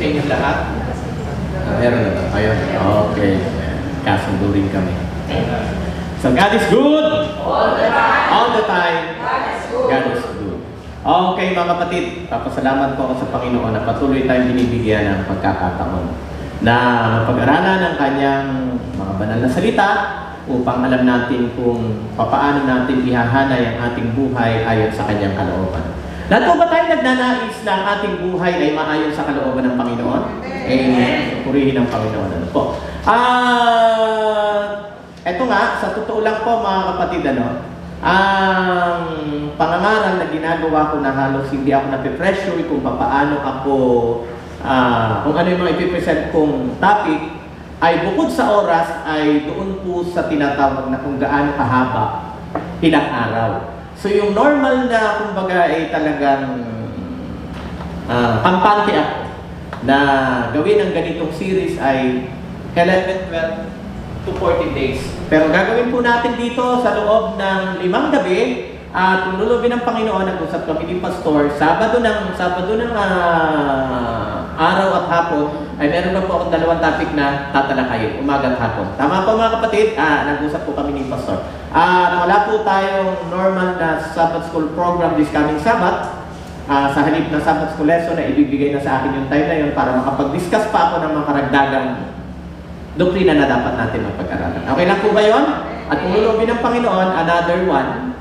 sa inyong lahat? Meron na ba? Ayun. Okay. Kasundo rin kami. So God is good. All the time. All the time. God is good. Okay mga kapatid, papasalamat po ako sa Panginoon na patuloy tayong binibigyan ng pagkakataon na mapag-aralan ng kanyang mga banal na salita upang alam natin kung paano natin ihahanay ang ating buhay ayon sa kanyang kalooban. Lahat po ba tayo nagnanais na ang ating buhay ay maayon sa kalooban ng Panginoon? Amen. Purihin ang Panginoon. Ano po? Eto nga, sa totoo lang po mga kapatid, ang pangangaral na ginagawa ko na halos hindi ako napipressure kung paano ako, kung ano yung mga ipipresent kong topic, ay bukod sa oras ay doon po sa tinatawag na kung gaano kahaba ilang araw. So yung normal na kumbaga ay talagang kampante ako na gawin ang ganitong series ay 11, 12 to 14 days. Pero gagawin po natin dito sa loob ng 5 gabi at kung lulubin ng Panginoon, nag-usap kami ni Pastor, Sabado ng araw at hapon ay meron na po akong 2 topic na tatalakayin, umaga at hapon. Tama po mga kapatid, nag-usap po kami ni Pastor. Wala po tayong normal na Sabbath School program this coming Sabbath. Sa halip na Sabbath School lesson na ibibigay na sa akin yung time na yun para makapag-discuss pa ako ng mga karagdagang doktrina na dapat natin mapag-aralan. Okay lang po ba yun? At kung lulubin ng Panginoon, another one,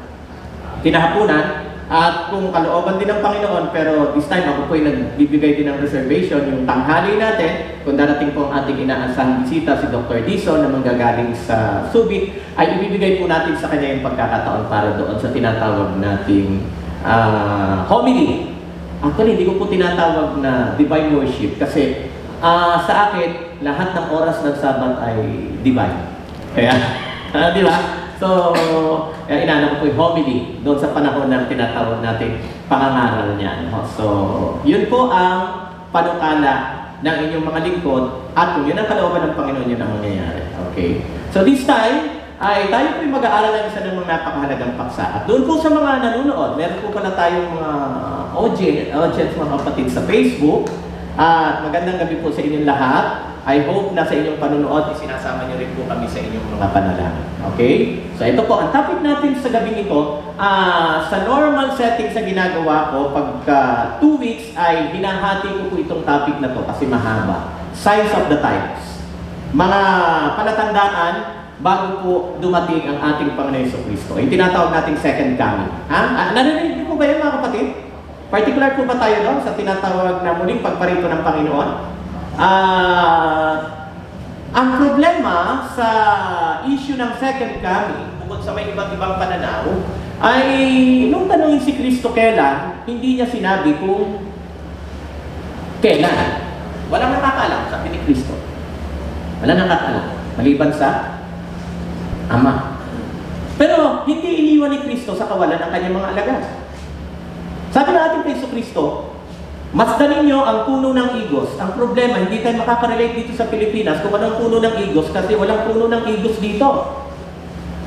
kinahapunan, at kung kalooban din ng Panginoon, pero this time ako po ay nagbibigay din ng reservation, yung tanghali natin, kung darating po ang ating inaasahang bisita, si Dr. Dison na manggagaling sa Subic, ay ibibigay po natin sa kanya yung pagkakataon para doon sa tinatawag nating homily. Actually, hindi ko po tinatawag na divine worship kasi sa akin, lahat ng oras ng Sabat ay divine. Kaya, di ba? So, inano ko po yung homily doon sa panahon ng tinatawag natin pangangaral niya. So, yun po ang panukala ng inyong mga lingkod at kung yun ang kalooban ng Panginoon, yun ang mangyayari. Okay? So, this time, ay tayo po yung mag-aaral ng isa ng mga napakahalagang paksa. At doon po sa mga nanonood, meron po pala tayong mga audience, mga kapatid sa Facebook. At magandang gabi po sa inyong lahat. I hope na sa inyong panunood, isinasama niyo rin po kami sa inyong mga panalangin. Okay? So ito po, ang topic natin sa gabing ito, sa normal setting sa ginagawa ko, pagka 2 weeks ay hinahati ko po itong topic na to kasi mahaba. Signs of the times. Mga palatandaan bago po dumating ang ating Panginoon Jesucristo. Yung tinatawag nating second coming. Narinig niyo po ba yun mga kapatid? Particular po ba tayo doon sa tinatawag na muling pagparito ng Panginoon? Ang problema sa issue ng second coming, bukod sa may iba't ibang pananaw, ay nung tanongin si Kristo kailan, hindi niya sinabi kung kailan. Walang nakakaalam, sabi ni Kristo. Walang nakakaalam. Maliban sa Ama. Pero hindi iniwan ni Kristo sa kawalan ng kanyang mga alagad. Sabi natin kay Kristo, masdan ninyo ang puno ng igos. Ang problema, hindi tayo makaka-relate dito sa Pilipinas kung anong puno ng igos kasi walang puno ng igos dito.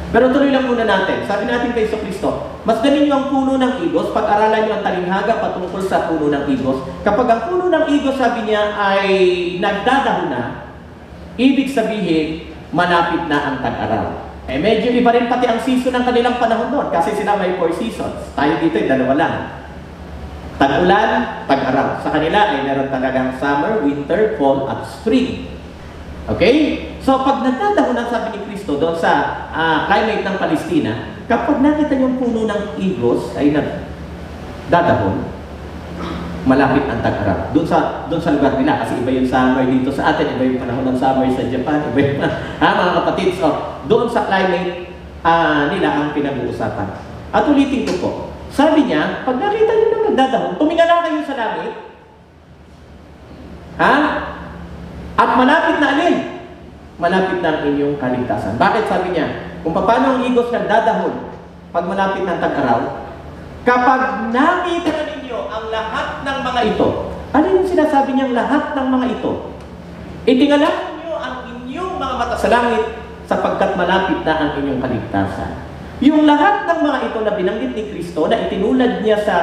Pero tuloy lang muna natin. Sabi natin kay Kristo, masdan ninyo ang puno ng igos, pag-aralan nyo ang talinghaga patungkol sa puno ng igos. Kapag ang puno ng igos, sabi niya, ay nagdadahon na, ibig sabihin, malapit na ang tag-araw. Medyo iba rin pati ang season ng kanilang panahon doon kasi sila may 4 seasons. Tayo dito ay 2 lang. Tag-ulan, tag-araw. Sa kanila ay meron talagang summer, winter, fall, at spring. Okay? So, pag nagdadahonan, sabi ni Kristo doon sa climate ng Palestina, kapag nakita yung puno ng igos ay nagdadahon, malapit ang tag-araw. Doon sa lugar nila, kasi iba yung summer dito sa atin, iba yung panahon ng summer sa Japan, iba yung mga kapatid. So, doon sa climate nila ang pinag-uusapan. At ulitin ko po, sabi niya, pag nakita niyo nang nagdadahon, tumingala kayo sa langit. At malapit na alin? Malapit na ang inyong kaligtasan. Bakit sabi niya? Kung paano ang igos nagdadahon pag malapit ng tag-araw, kapag nakita ninyo ang lahat ng mga ito, ano yung sinasabi niyang lahat ng mga ito? Itingala ninyo ang inyong mga mata sa langit sapagkat malapit na ang inyong kaligtasan. Yung lahat ng mga ito na binanggit ni Kristo na itinulad niya sa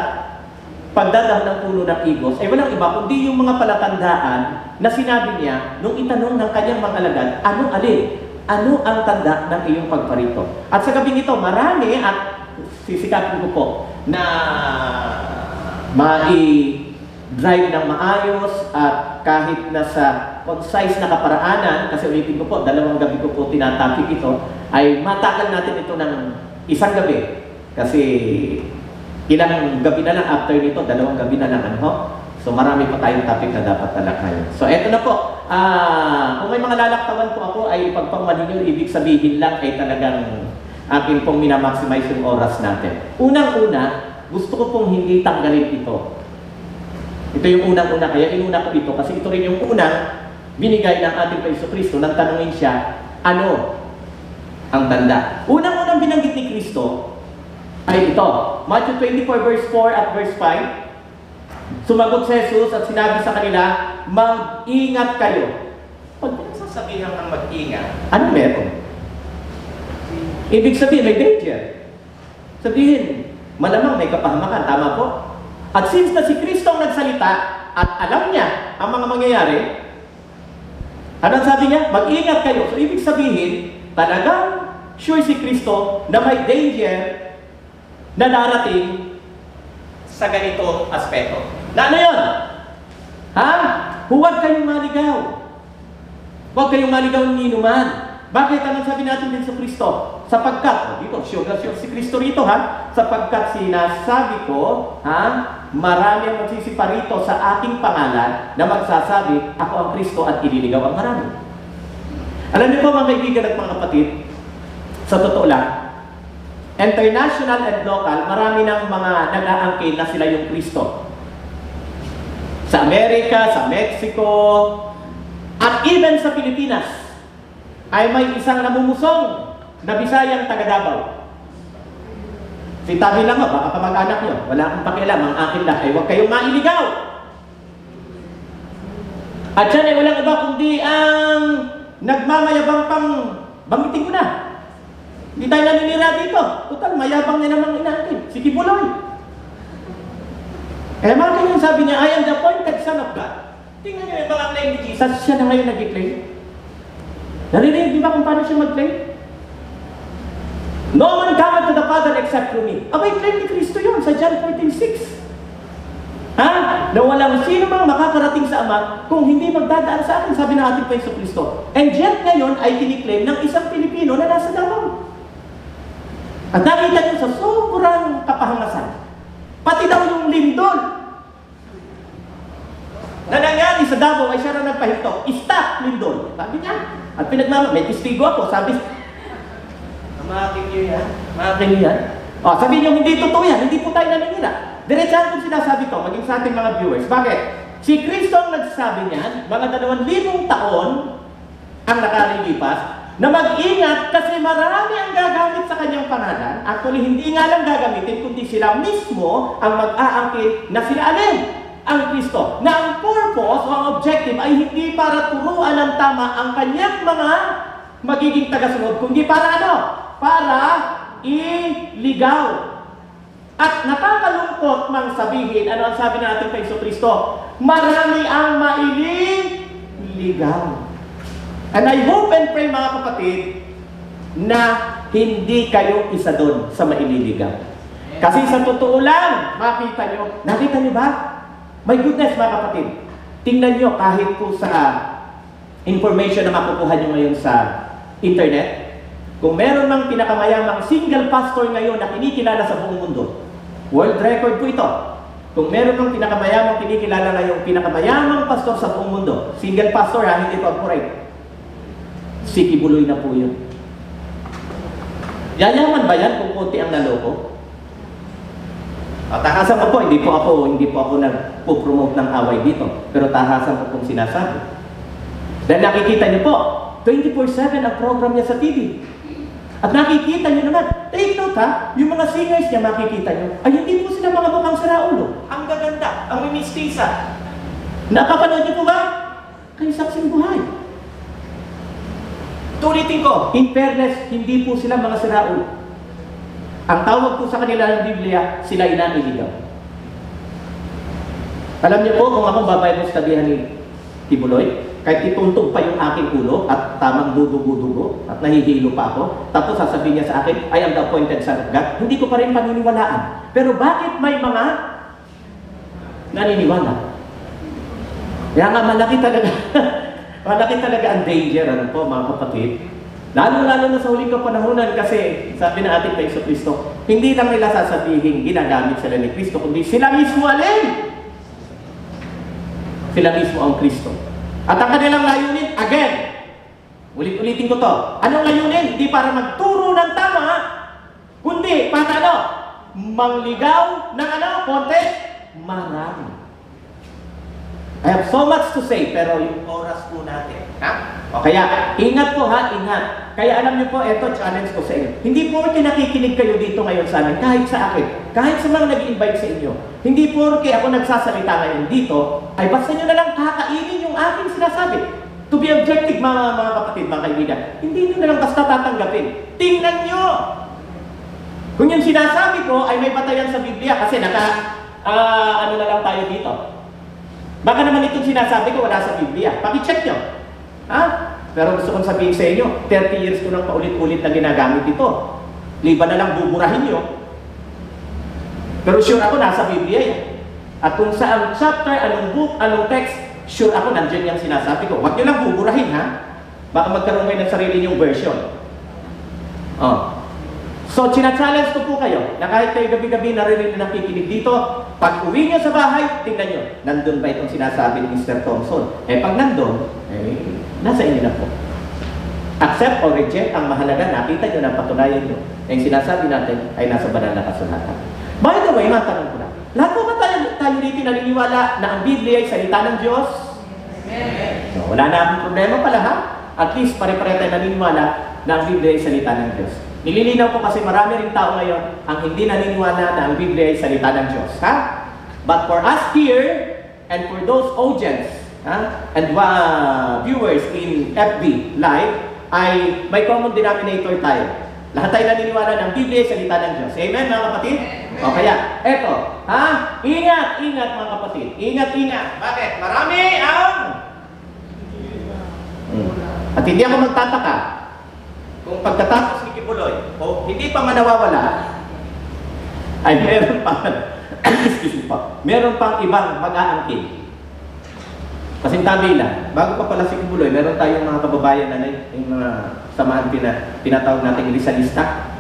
pagdadam ng puno ng igos ay walang iba kundi yung mga palatandaan na sinabi niya nung itanong ng kanyang mga alagad, anong alin? Ano ang tanda ng iyong pagparito? At sa gabing ito, marami at sisikapin ko po na drive ng maayos at kahit nasa concise na kaparaanan, kasi ulitin ko po, 2 gabi ko po tinatapik ito, ay matakal natin ito ng isang gabi. Kasi ilang gabi na lang after nito, 2 gabi na lang, ano? So marami pa tayong topic na dapat talakayin. So eto na po, kung may mga lalaktawan po ako ay pagpangmali nyo, ibig sabihin lang ay talagang akin pong minamaximize yung oras natin. Unang-una, gusto ko pong hindi tanggalin ito. Ito yung unang-una, kaya inuna ko ito kasi ito rin yung unang binigay ng ating Kristo nang tanungin siya, ano ang tanda? Unang-unang binanggit ni Kristo ay ito, Matthew 24 verse 4 at verse 5. Sumagot si Jesus at sinabi sa kanila, mag-ingat kayo. Pag pinagsasabihan kang mag-ingat, ano meron? Ibig sabihin, may danger. Sabihin, malamang may kapahamakan, tama po? At since na si Kristo ang nagsalita at alam niya ang mga mangyayari, anong sabi niya? Mag-ingat kayo. So, ibig sabihin, talagang sure si Kristo na may danger na darating sa ganito aspeto. Na ano yun? Ha? Huwag kayong maligaw. Huwag kayong maligaw ng inuman. Bakit? Anong sabi natin din sa Kristo? Sapagkat, dito, sure si Kristo rito, ha? Sapagkat sinasabi ko, ha? Marami ang magsisipa rito sa aking pangalan na magsasabi, ako ang Kristo at ililigaw ang marami. Alam niyo po mga kaibigan at mga kapatid, sa totoo lang, international and local, marami ng mga nag-aangkin na sila yung Kristo. Sa Amerika, sa Mexico, at even sa Pilipinas, ay may isang namumusong na Bisayang taga Davao. Sintabi lang mo, baka kamag-anak nyo, wala akong pakialam, ang akin lang ay huwag kayong mailigaw. At yan ay walang iba kundi ang nagmamayabang pang banggitin ko na. Hindi tayo naninira dito. Total, mayabang niya namang inaangkin. Si Kibuloy. Eh, bakit yung sabi niya, I am the appointed son of God. Tingnan niyo yung mga claim ni Jesus, siya na ngayon nag-claim. Narinig, di ba kung paano siya mag-claim? No one cometh to the Father except through me. Abay, claim ni Kristo yun sa John 14:6. Ha? Na walang sino mang makakarating sa Ama kung hindi magdadaan sa akin, sabi ng ating Panginoon Kristo. And yet ngayon ay kiniklaim ng isang Pilipino na nasa Davao. At nakita niyo sa sobrang kapahangasan, pati daw yung lindol na nangyari sa Davao ay siya na nagpahinto. Stop, lindol. Sabi niya. At may testigo ako, sabi, maaking niyo yan? Maaking niyo yan? O, sabi niyo, hindi totoo yan. Hindi po tayo naninira. Diretsahan kong sinasabi to, maging sa ating mga viewers. Bakit? Si Kristo ang nagsabi niyan, mga 2,000 taon ang nakalilipas, na mag-ingat kasi marami ang gagamit sa kanyang pangalan. Actually, hindi nga lang gagamitin, kundi sila mismo ang mag-aangkin na sila alin? Ang Kristo. Na ang purpose o ang objective ay hindi para turuan ng tama ang kanyang mga magiging tagasunod, kundi para ano? Para iligaw. At nakakalungkot mang sabihin, ano ang sabi ng ating Panginoon Kristo? Marami ang maililigaw. And I hope and pray mga kapatid na hindi kayo isa doon sa maililigaw. Kasi sa totoo lang, nakita nyo ba? My goodness mga kapatid, tingnan nyo kahit po sa information na makukuha nyo ngayon sa internet, kung meron mang pinakamayamang single pastor ngayon na kinikilala sa buong mundo, world record po ito. Kung meron mang pinakamayamang kinikilala ngayong pinakamayamang pastor sa buong mundo, single pastor ha, hindi corporate. Si Kibuloy na po yun. Yayaman ba yan kung konti ang naloko? Tahasan ko po, hindi po ako nagpo-promote ng away dito. Pero tahasan ko pong sinasabi. Dahil nakikita niyo po, 24/7 ang program niya sa TV. At nakikita niyo naman, take note ha, yung mga singers niya makikita niyo, ay hindi po sila mga mukhang saraulo. Ang gaganda, ang mimistisa. Nakapanood niyo po ba? Kay saksing buhay. Tulitin ko, in fairness, hindi po sila mga siraulo. Ang tawag po sa kanila ng Biblia, sila inaniligaw. Alam niyo po, kung ako babayad sa tabihan ni Tibuloy, kahit ituntog pa yung aking ulo at tamang dudugo-dugo at nahihilo pa ako, tapos sasabihin niya sa akin, I am the appointed son of God, hindi ko pa rin paniniwalaan. Pero bakit may mga naniniwala? Kaya nga malaki talaga, malaki talaga ang danger, ano po mga kapatid. Lalo-lalo na sa huling kapanahunan kasi sabi na ating Paiso Kristo, hindi lang nila sasabihin ginagamit sila ni Kristo, kundi sila mismo alin. Sila mismo ang Kristo. At ang kanilang layunin, again, ulit-ulitin ko to. Anong layunin? Hindi para magturo ng tama, kundi para ano? Mangligaw ng ano? Konti? Marami. I have so much to say, pero yung oras po natin. Ha? O kaya, ingat po ha, ingat. Kaya alam niyo po, eto, challenge ko sa inyo. Hindi po nakikinig kayo dito ngayon sa amin, kahit sa akin, kahit sa mga nag-invite sa inyo. Hindi po ako nagsasalita ngayon dito, ay basta nyo na lang kakainin yung aking sinasabi. To be objective, mga kapatid, mga kaibigan. Hindi nyo na lang basta tatanggapin. Tingnan nyo! Kung yung sinasabi ko ay may batayan sa Biblia, kasi ano na lang tayo dito. Baka naman itong sinasabi ko wala sa Biblia. Paki-check nyo. Ha? Pero gusto kong sabihin sa inyo, 30 years ko nang paulit-ulit na ginagamit ito. Liba na lang buburahin nyo. Pero sure ako, nasa Biblia yan. At kung saan chapter, anong book, anong text, sure ako, nandiyan yung sinasabi ko. Huwag nyo lang buburahin, ha? Baka magkaroon kayo ng sarili nyong version. Oh. So, china-challenge ko po kayo na kahit kayo gabi-gabi narinig na nakikinig dito, pag uwi nyo sa bahay, tingnan nyo, nandun ba itong sinasabi ni Mr. Thompson? Pag nandun, nasa inyo na po. Accept or reject, ang mahalaga, nakita nyo na patunayan nyo. Yung sinasabi natin ay nasa banal na kasulatan. By the way, matanong ko na, lahat po ba tayo dito naniniwala na ang Biblia ay salita ng Diyos? Amen. So, wala na akong problema pala, ha? At least pare-pare tayo naniniwala na ang Biblia ay salita ng Diyos. Nililinaw ko kasi marami rin tao ngayon ang hindi naniniwala na ang Biblia ay salita ng Diyos. Ha? But for us here, and for those audience, and viewers in FB Live, ay may common denominator tayo. Lahat tayo naniniwala na ang Biblia ay salita ng Diyos. Amen, mga kapatid? O kaya, eto, ingat, ingat mga kapatid. Ingat, ingat. Bakit? Marami ang... At hindi ako magtataka kung pagkatapos ni Kibuloy, o hindi pa manawawala, ay meron pa, excuse me po, meron pang ibang mag-aangkin. Kasi tabi lang, bago pa pala si Kibuloy, meron tayong mga kababayan na yung mga samahan tinatawag natin Rizalista.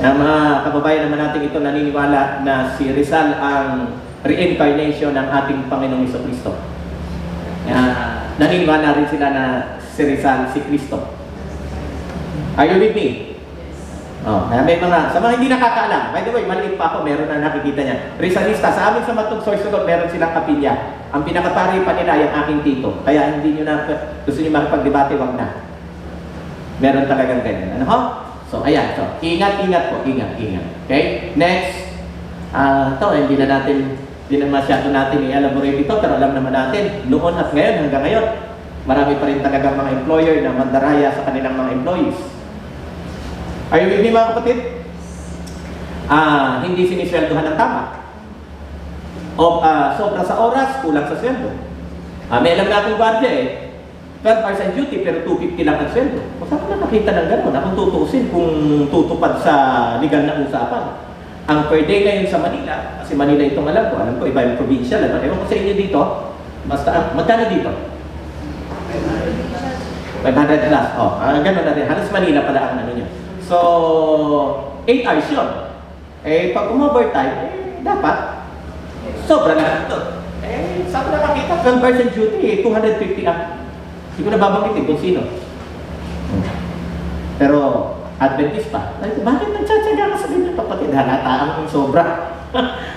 Ang mga kababayan naman natin ito naniniwala na si Rizal ang reincarnation ng ating Panginoong Jesucristo. Naniniwala rin sila na si Rizal, si Kristo. Are you with me? Oh, may mga, sa mga hindi nakakaalam, by the way, maliit pa ako, meron na nakikita niya. Rizalista, sa amin sa Matug Sorsogon, meron silang kapilya. Ang pinakapari pa nila yung aking tito. Kaya hindi nyo na, gusto nyo makipag-debate, wag na. Meron talagang ganyan. Ano ho? So, ayan. So, ingat-ingat po. Ingat-ingat. Okay? Next. Ito, hindi na masyado natin i-elaborate ito, pero alam naman natin, noon at ngayon, hanggang ngayon, marami pa rin talagang mga employer na mandaraya sa kanilang mga employees. Are you with me, mga kapatid? Hindi sinisweldohan ng tama. O sobra sa oras, kulang sa sweldo. May alam na akong guardia 12 hours on duty pero 250 lang ang sweldo. O saan ko nakakita ng gano'n? Akong tutuusin kung tutupad sa legal na usapan. Ang per day ngayon sa Manila, kasi Manila itong alam ko iba yung provincial. Ewan ko sa inyo dito, basta, magkano dito? 500 plus. Gano'n na rin. Halos Manila pala ang ano nyo. So, 8 hours yun. Pag um-overtime, dapat sobra na ito. Saan ko nakakita? 12 hours on duty, 250 lang. Hindi ko nababanggitin kung sino. Pero, Adventist pa. Bakit nagtsatsaga ka sa ganyan, kapatid? Halata ang sobra.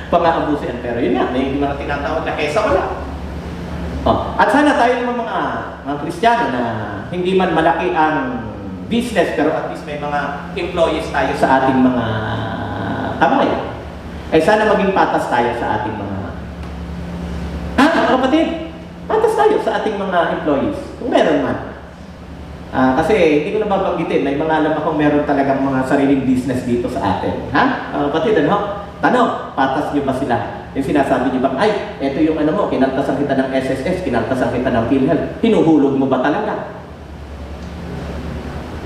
Pang-aabusin. Pero yun nga, may mga tinatawag na kesa wala. At sana tayo naman mga Kristiyano na hindi man malaki ang business, pero at least may mga employees tayo sa ating mga kamay. Sana maging patas tayo sa ating mga kapatid, patas tayo sa ating mga employees. Kung meron man. Kasi hindi ko nababanggitin, may mga alam akong meron talagang mga sariling business dito sa atin. Kapatid, ano? Tanong, patas niyo ba sila? Yung sinasabi niyo ba, ay, eto yung ano mo, kinaltasan kita ng SSS, kinaltasan kita ng PhilHealth. Hinuhulog mo ba talaga?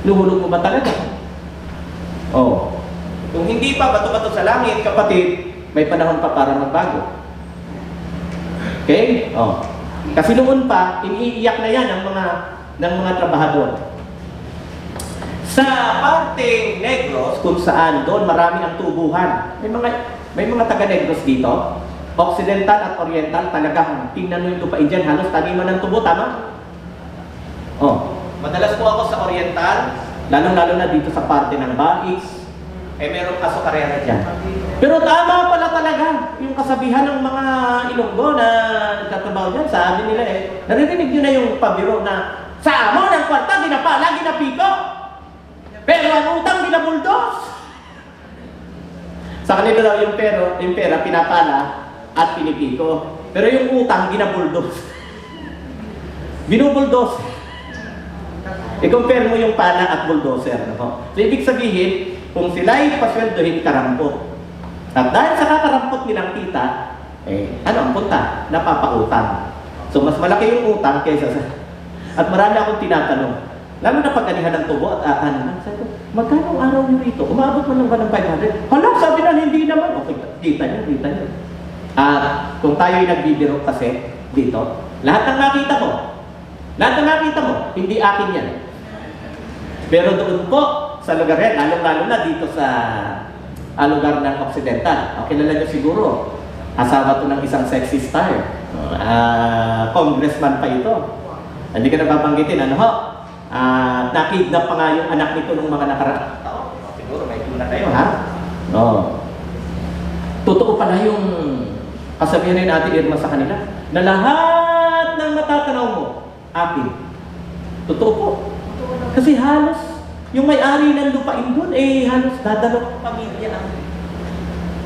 Hinuhulog mo ba talaga? Oh. Kung hindi pa, bato-bato sa langit, kapatid, may panahon pa para magbago. Okay? Oh. Kasi noon pa, iniiyak na yan ng mga trabahador. Sa parteng Negros, kung saan doon marami ang tubuhan, may mga taga-Negros dito, Occidental at Oriental, talagang tingnan mo yung lupain dyan, halos taniman ng tubo, tama? Oh. Madalas po ako sa Oriental, lalong-lalo na dito sa parte ng Baix, merong asokarera dyan. Pero tama pala talaga yung kasabihan ng mga Ilonggo na nagtatrabaho dyan. Sabi nila naririnig nyo na yung pabiro na sa amo ng kwarta, ginapala, ginapiko. Pero ang utang, ginabuldos. Sa kanila daw yung pera, pinapala at pinipiko. Pero yung utang, ginabuldos. Binubuldos. I-compare mo yung pala at bulldozer. No? So, ibig sabihin, kung sila'y pasweldohin, karampot. At dahil sa kakarampot nilang kita, ano ang punta? Napapautang. So, mas malaki yung utang kaysa sa... At marami akong tinatanong, lalo na pagkanihan ng tubo at sabi ko, magkano ang araw nyo rito? Umabot mo lang ba ng 500? Hala, sabi na, hindi naman. Okay, kita nyo. At kung tayo'y nagbibiro kasi dito, lahat ng nakita mo, hindi akin yan. Pero doon po, sa lugar yan, lalong-lalo na dito sa lugar ng Occidental. Kilala nyo siguro, asawa to ng isang sexy star. Congressman pa ito. Hindi ka nababanggitin, ano ho? Nakidnap pa nga yung anak nito nung mga nakaraang taon. Siguro may tuna kayo, ha? No. Totoo pala yung kasabihan ni Ate Irma sa kanila, na lahat ng matatanaw mo, akin. Totoo po. Kasi halos, yung may-ari ng lupain doon, halos dadalawang pamilya.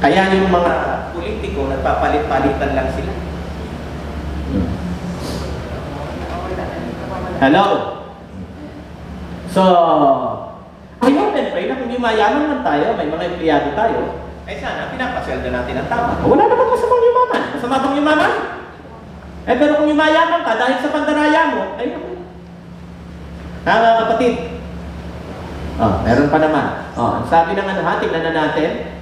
Kaya yung mga politiko, nagpapalit-palitan lang sila. Hello? So, ayun, pray na kung yung mayaman man tayo, may mga empleyado tayo, ay sana, pinapasweldo natin ang tama. Wala naman masamang yumaman. Masama bang yumaman? Pero kung yumayaman ka, dahil sa pandaraya mo, ay naku. Mga kapatid, meron pa naman. Ang sabi ng tingnan na natin,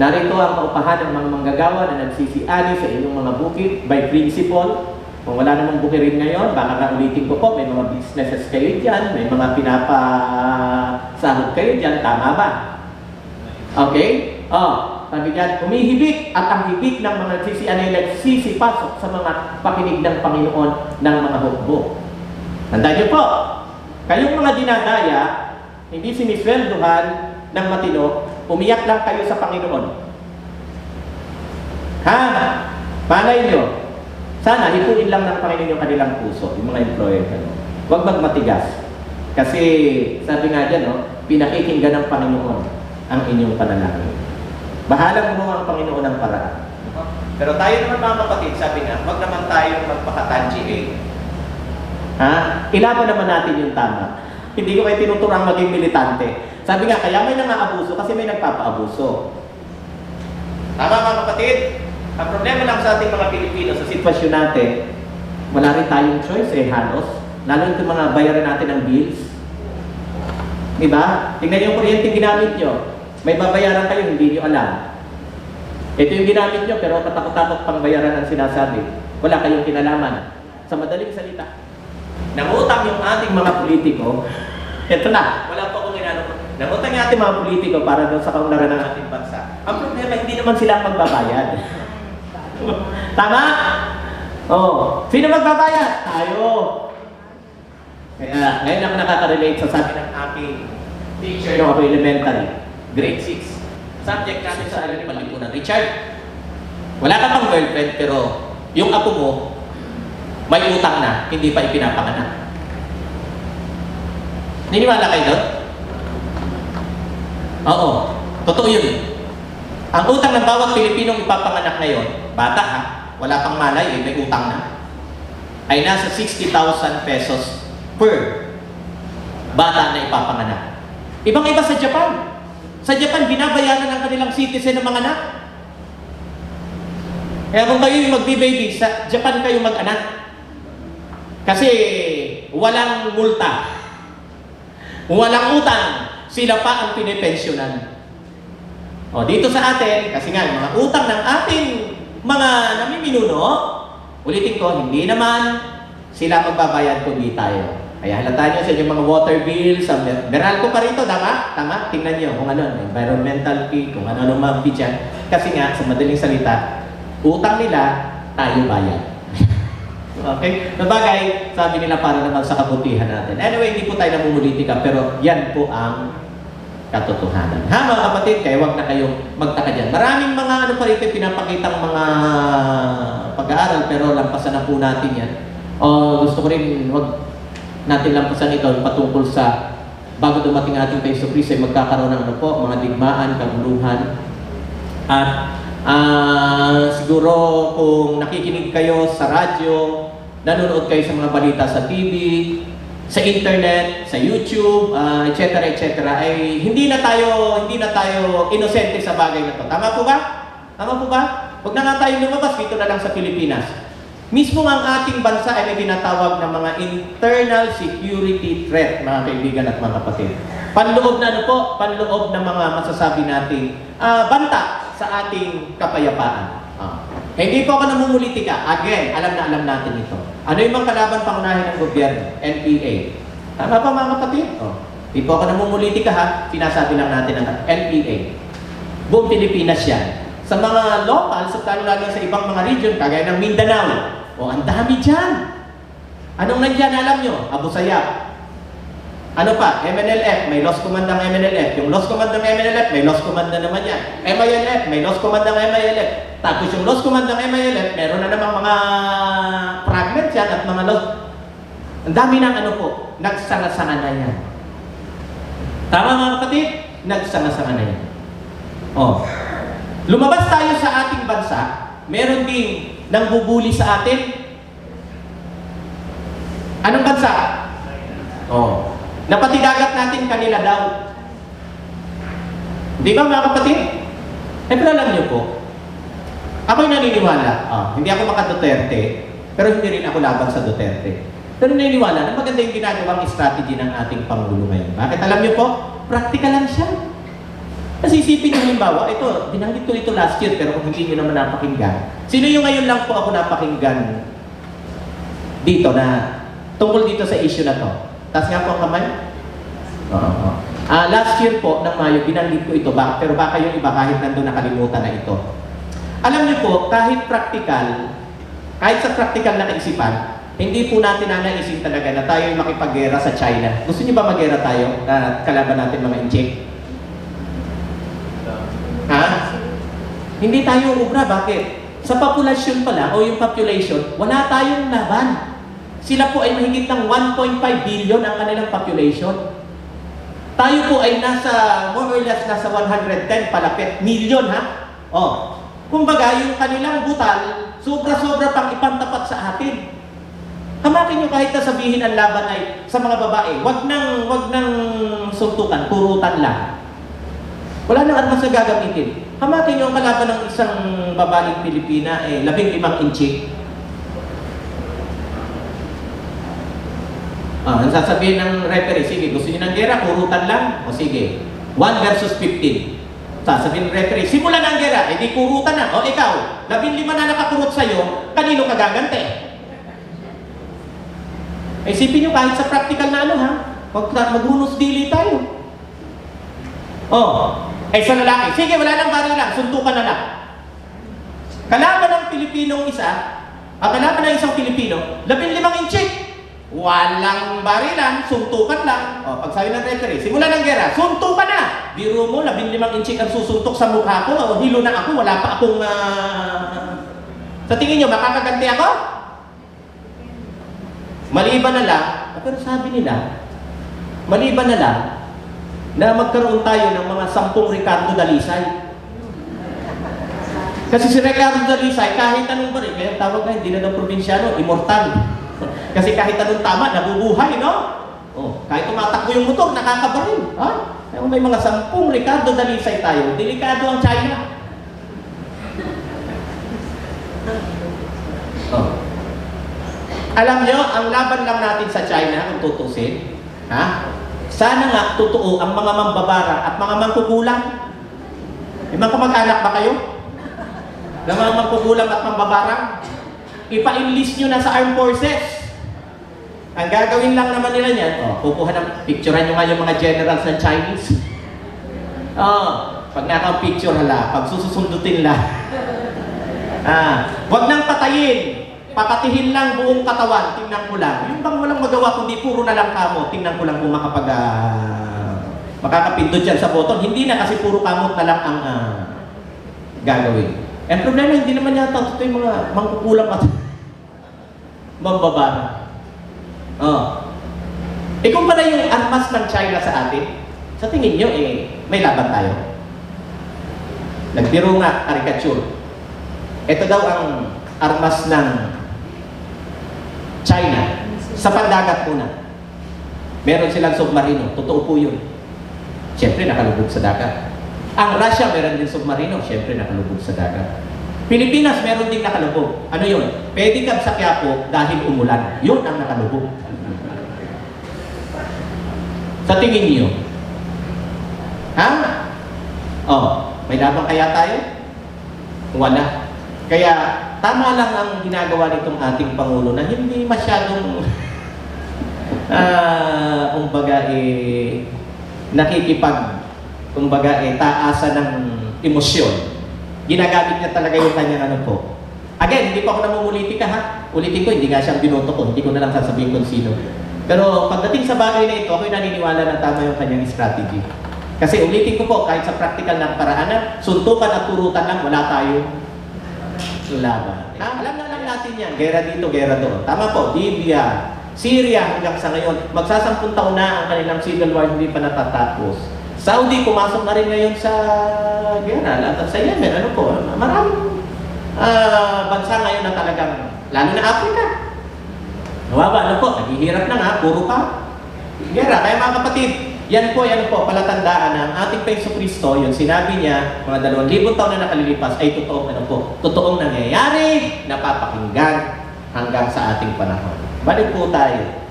narito ang paupahan ng mga manggagawa na nagsisiani sa inyong mga bukid by principle. Kung wala namang bukirin ngayon, baka kaulitin ko po, may mga businesses kayo dyan, may mga pinapasahod kayo dyan, tama ba? Okay? Sabi dyan, humihibik at ang hibik ng mga nagsisiani ay nagsisipasok sa mga pakinig ng Panginoon ng mga hukbo. Tandaan niyo po, kayong mga dinadaya, hindi sinisweldohan ng matino, umiyak lang kayo sa Panginoon. Ha? Malay nyo, sana hipuin lang ng Panginoon yung kanilang puso, yung mga employer. Huwag magmatigas. Kasi sabi nga dyan, pinakikinggan ng Panginoon ang inyong panalangin. Bahalang mo ang Panginoon ng paraan. Pero tayo naman mga kapatid, sabi nga, huwag naman tayong magpakatangi Ilaban naman natin yung tama. Hindi ko kayo tinuturang maging militante. Sabi nga, kaya may nang-aabuso kasi may nagpapaabuso. Tama mga kapatid? Ang problema lang sa ating mga Pilipino sa sitwasyon natin, wala rin tayong choice halos. Lalo yung mga bayaran natin ng bills. Diba? Tingnan yung kuryente ginamit nyo. May babayaran kayo, hindi nyo alam. Ito yung ginamit nyo, pero katakot-takot pang bayaran ang sinasabi. Wala kayong kinalaman. Sa madaling salita, nangutang yung ating mga politiko, eto na, wala pa akong inano. Nangutang yung ating mga politiko para doon sa kaunlaran ng ating bansa. Ang problema, hindi naman sila magbabayad. Tama? Sino magbabayad? Tayo. Kaya, ngayon ako nakaka-relate sa sabi ng aking teacher nung ako elementary, grade 6. Subject namin sa alam ni Palipunan. Richard, wala ka pang girlfriend pero yung apo mo, may utang na, hindi pa ipinapanganak. Niniwala kayo doon? Oo, totoo yun. Ang utang ng bawat Pilipinong ipapanganak ngayon, bata wala pang malay, may utang na, ay nasa 60,000 pesos per bata na ipapanganak. Ibang-iba sa Japan. Sa Japan, binabayaran ng kanilang citizen ng mga anak. Kaya kung kayo yung magbi-baby, sa Japan kayo mag-anak. Kasi walang multa, walang utang, sila pa ang pinipensyonan. O, dito sa atin, kasi nga, mga utang ng ating mga namiminuno, ulitin ko, hindi naman sila magbabayad kundi tayo. Kaya halata nyo sa inyong mga water bill, sa Meralco pa rito, tama? Tama? Tingnan nyo kung ano, environmental fee, kung ano mga fee dyan. Kasi nga, sa madaling salita, utang nila, tayo bayad. Okay? Nabagay, sabi nila para naman sa kabutihan natin. Anyway, hindi po tayo namumulitika, pero yan po ang katotohanan. Ha, mga kapatid, kaya wag na kayong magtaka dyan. Maraming mga ano pa rito, pinapakitang mga pag-aaral, pero lampasan na po natin yan. O gusto ko rin, wag natin lampasan ito patungkol sa bago dumating ating kay Jesu Cristo ay magkakaroon ng ano po, mga digmaan, kaguluhan. At siguro kung nakikinig kayo sa radyo, nanonood kayo sa mga balita sa TV, sa internet, sa YouTube, etc. ay hindi na tayo inosente sa bagay na to. Tama po ba? Tama po ba? Huwag na nga tayo lumabas dito na lang sa Pilipinas. Mismo ang ating bansa ay may tinatawag ng mga internal security threat, mga kaibigan at mga kapatid. Panloob na ano po, panloob na mga masasabi natin banta sa ating kapayapaan. Hindi po ako namumulitika. Again, alam natin ito. Ano yung mga kalaban pangunahin ng gobyerno? NPA. Tama pa mga kapatid? Hindi po ako namumulitika ha. Sinasabi lang natin ang NPA. Buong Pilipinas yan. Sa mga locals, at lalo sa ibang mga region, kagaya ng Mindanao, ang dami dyan. Anong nandyan, alam nyo? Abu Sayyaf. Ano pa? MNLF, may lost command ng MNLF. Yung lost command ng MNLF, may lost command na naman yan. MILF, may lost command ng MILF. Tapos yung lost command ng MILF, meron na namang mga fragments yan at mga lost. Ang dami ng ano po, nagsanga-sanga na yan. Tama mga kapatid? Nagsanga-sanga na yan. Lumabas tayo sa ating bansa, meron ding nangbubuli sa atin. Anong bansa? Napatidagat natin kanila daw. Di ba mga kapatid? Pero alam niyo po, ako'y naniniwala, hindi ako maka-Duterte, pero hindi rin ako laban sa Duterte. Pero naniniwala na maganda yung ginagawang strategy ng ating Pangulo ngayon. Bakit? Alam niyo po, practical lang siya. Kasi isipin nyo halimbawa, ito, binanggit ko ito last year, pero kung hindi nyo naman napakinggan. Sino yung ngayon lang po ako napakinggan dito na tungkol dito sa issue na to? Taas nga po ang kamay. Last year po, ng Mayo, binanggit ko ito, pero baka yung iba kahit nandun nakalimutan na ito. Alam niyo po, kahit sa practical na kaisipan, hindi po natin nanaisin talaga na tayo yung makipaggera sa China. Gusto niyo ba maggera tayo na kalaban natin mga inchik? Hindi tayo ubra. Bakit? Sa populasyon pala, o yung population, wala tayong laban. Sila po ay mahigit ng 1.5 billion ang kanilang population. Tayo po ay more or less, nasa 110 palapit million, ha? Kumbaga, yung kanilang butal, sobra-sobra pang ipantapat sa atin. Hamakin nyo kahit na sabihin ang laban ay sa mga babae, wag nang suntukan, purutan lang. Wala nang armas na gagamitin. Hamakin nyo ang kalaban ng isang babaeng Pilipina, 15 inchik. Ang sasabihin ng referee, sige, gusto nyo ng gera, purutan lang? O sige, 1 versus 15. Sasabihin ng referee, simulan na ang gera, di purutan na. O ikaw, 15 na nakakurot sa'yo, kanino ka gagante? Isipin nyo kahit sa practical na maghunos dili tayo. Sa lalaki, sige, wala nang barilan, suntukan na lang. Kalaban ng Pilipinong kalaban ng isang Pilipino, 15 inchik. Walang barilan, suntukan lang. Pag sabi ng referee, simulan ng gera, suntukan na. Biro mo, 15 inchik ang susuntok sa mukha ko, hilo na ako, wala pa akong... Sa tingin nyo, makakaganti ako? Maliban na lang, pero sabi nila, maliban na lang, na magkaroon tayo ng mga 10 Ricardo Dalisay. Kasi si Ricardo Dalisay, kahit anong baril, kaya tawag na, hindi na ng probinsyano, immortal. Kasi kahit anong tama, nabubuhay, no? Kahit tumatakbo yung motor, nakakabaril. Yung may mga 10 Ricardo Dalisay tayo, delikado ang China. Oh. Alam nyo, ang laban lang natin sa China, kung tutusin, sana nga totoo ang mga mambabarang at mga mangkukulam. May mga kamag-anak ba kayo? Na mga mangkukulam at mambabarang? Ipa-enlist nyo na sa armed forces. Ang gagawin lang naman nila niyan, kukuha ng picturean nyo nga yung mga generals ng Chinese. Pag naka-picture pag sususundutin lang. Wag nang patayin. Papatihin lang buong katawan, tingnan ko lang. Yung bang walang magawa, kundi puro na lang kamo, tingnan ko lang kung makakapindot dyan sa button. Hindi na kasi puro kamot na lang ang gagawin. Ang problema, hindi naman yata ito yung mga mangkukulang at mambabara. Kung pala yung armas ng China sa atin, sa tingin nyo, may laban tayo. Nagbiro nga, caricature. Ito daw ang armas ng China. Sa pandagat muna. Meron silang submarino. Totoo po yun. Siyempre, nakalubog sa dagat. Ang Russia, meron din submarino. Siyempre, nakalubog sa dagat. Pilipinas, meron din nakalubog. Ano yun? Pedicab sa Quiapo dahil umulan. Yun ang nakalubog. Sa tingin niyo? May laban kaya tayo? Wala. Kaya, tama lang ang ginagawa nitong ating Pangulo na hindi masyadong taasan ng emosyon. Ginagamit niya talaga yung kanyang Again, hindi pa ako namumulitika Ulitin ko, hindi nga siyang binoto ko. Hindi ko na lang sasabihin kung sino. Pero pagdating sa bagay na ito, ako'y naniniwala na tama yung kanyang strategy. Kasi ulitin ko po, kahit sa practical na paraanan, suntukan at turutan lang, wala tayong laban. Alam na lang natin yan. Gera dito, gera doon. Tama po, Libya, Syria hanggang sa ngayon. Magsasampung taon na ang kanilang civil war, hindi pa natatapos. Saudi, pumasok na rin ngayon sa gera. Sa Yemen, maraming bansa ngayon na talagang, lalo na Africa. Nawaba, naghihirap na nga, puro pa. Gera, kaya mga kapatid, yan po, palatandaan ng ating Panginoong Kristo, yung sinabi niya, mga 2,000 taon na nakalilipas, ay totoong nangyayari, napapakinggan hanggang sa ating panahon. Balik po tayo.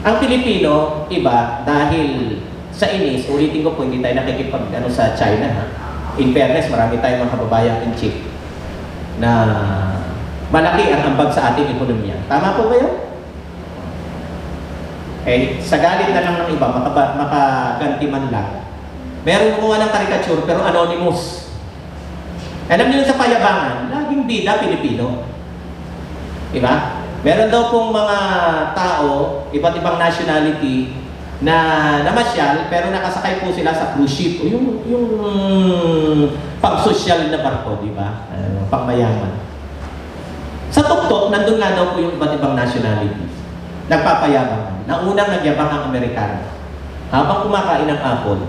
Ang Pilipino, iba, dahil sa inis, ulitin ko po, hindi tayo nakikipag sa China. In fairness, marami tayong mga kababayang in chief na malaki ang ambag sa ating ekonomiya. Tama po ba yun? Sa galit na lang ng iba, makaganti man lang. Meron gumawa ng caricature, pero anonymous. Alam niyo sa payabangan, laging bida Pilipino. Diba? Meron daw pong mga tao, iba't ibang nationality, na namasyal, pero nakasakay po sila sa cruise ship. O yung pang-social na barko, diba? Pang-mayaman. Sa tuktok, nandun nga daw po yung iba't ibang nationalities. Nagpapayabang. Naunang nagyabang ang Amerikano. Habang kumakain ng apple,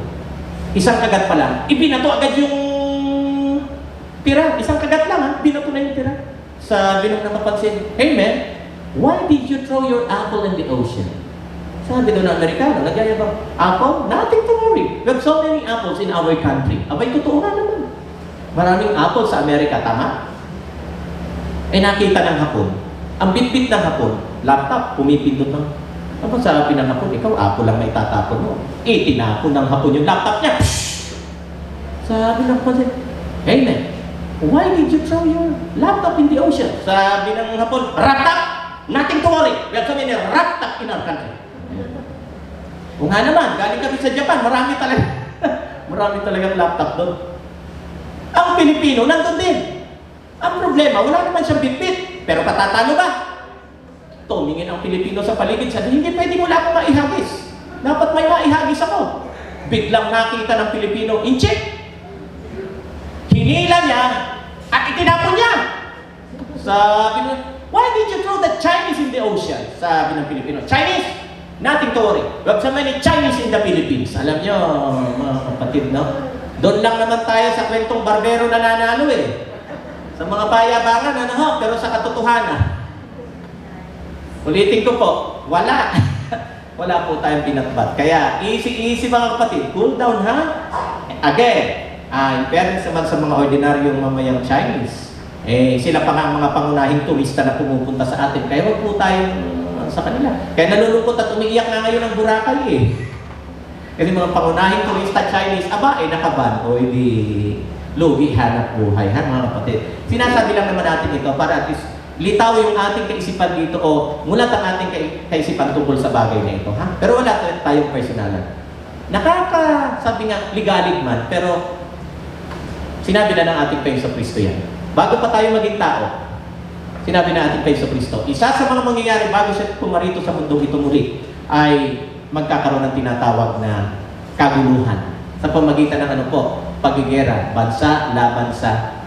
isang kagat pa lang, ibinato agad yung tira. Isang kagat lang, binato na yung tira. Sabi nung nakapansin, "Hey man, why did you throw your apple in the ocean?" Sabi doon ng Amerikano, nagyayabang, "Apple? Nothing to worry. We have so many apples in our country." Abay, totoo nga naman. Maraming apple sa Amerika, tama? Nakita ng Hapon. Ang bitbit ng Hapon, laptop, pumipindot ng... Ano sabi ng Hapon? Ikaw, apple lang may tatapon mo. Tinapon ng Hapon yung laptop niya. Sabi ng Hapon, "Hey man, why did you throw your laptop in the ocean?" Sabi ng Hapon, "Laptop? Nothing to worry. We have so many laptop in our country." O nga naman, galing kami sa Japan, marami talagang laptop doon. Ang Pilipino, nandun din. Ang problema, wala naman siyang bitbit. Pero patatalo ba? Tumingin ang Pilipino sa paligid, sabi, "Hindi pwede wala akong maihagis. Dapat may maihagis ako." Biglang nakita ng Pilipino, incheck. Hinila niya at itinapon niya. Sabi niya, "Why did you throw the Chinese in the ocean?" Sabi ng Pilipino, "Chinese? Nothing to worry. We have so many Chinese in the Philippines." Alam niyo, mga kapatid, no? Doon lang naman tayo sa kwentong barbero na nanalo Sa mga payabangan, pero sa katotohanan. Ulitin ko po, wala. wala po tayong binatbat. Kaya, easy mga kapatid. Cool down, ha? Again, in fairness naman sa mga ordinaryong mamayang Chinese, sila pa nga ang mga pangunahing turista na pumupunta sa atin. Kaya huwag po tayong sa kanila. Kaya nalulungkot at umiiyak na ngayon ang Boracay eh. Kasi mga pangunahing turista Chinese, nakaban o hindi lugi hanap buhay, ha mga kapatid. Sinasabi lang naman natin ito para at least litaw yung ating kaisipan dito o mulat ang ating kaisipan tungkol sa bagay na ito, ha? Pero wala tayong personalan. Sabi nga, ligalig man, pero sinabi na ng ating Panginoon Kristo yan. Bago pa tayo maging tao, sinabi na ating Panginoon Kristo, isa sa mga mangyayari bago siya pumarito sa mundong ito muli, ay magkakaroon ng tinatawag na kaguluhan sa pamagitan ng pagigera, bansa laban sa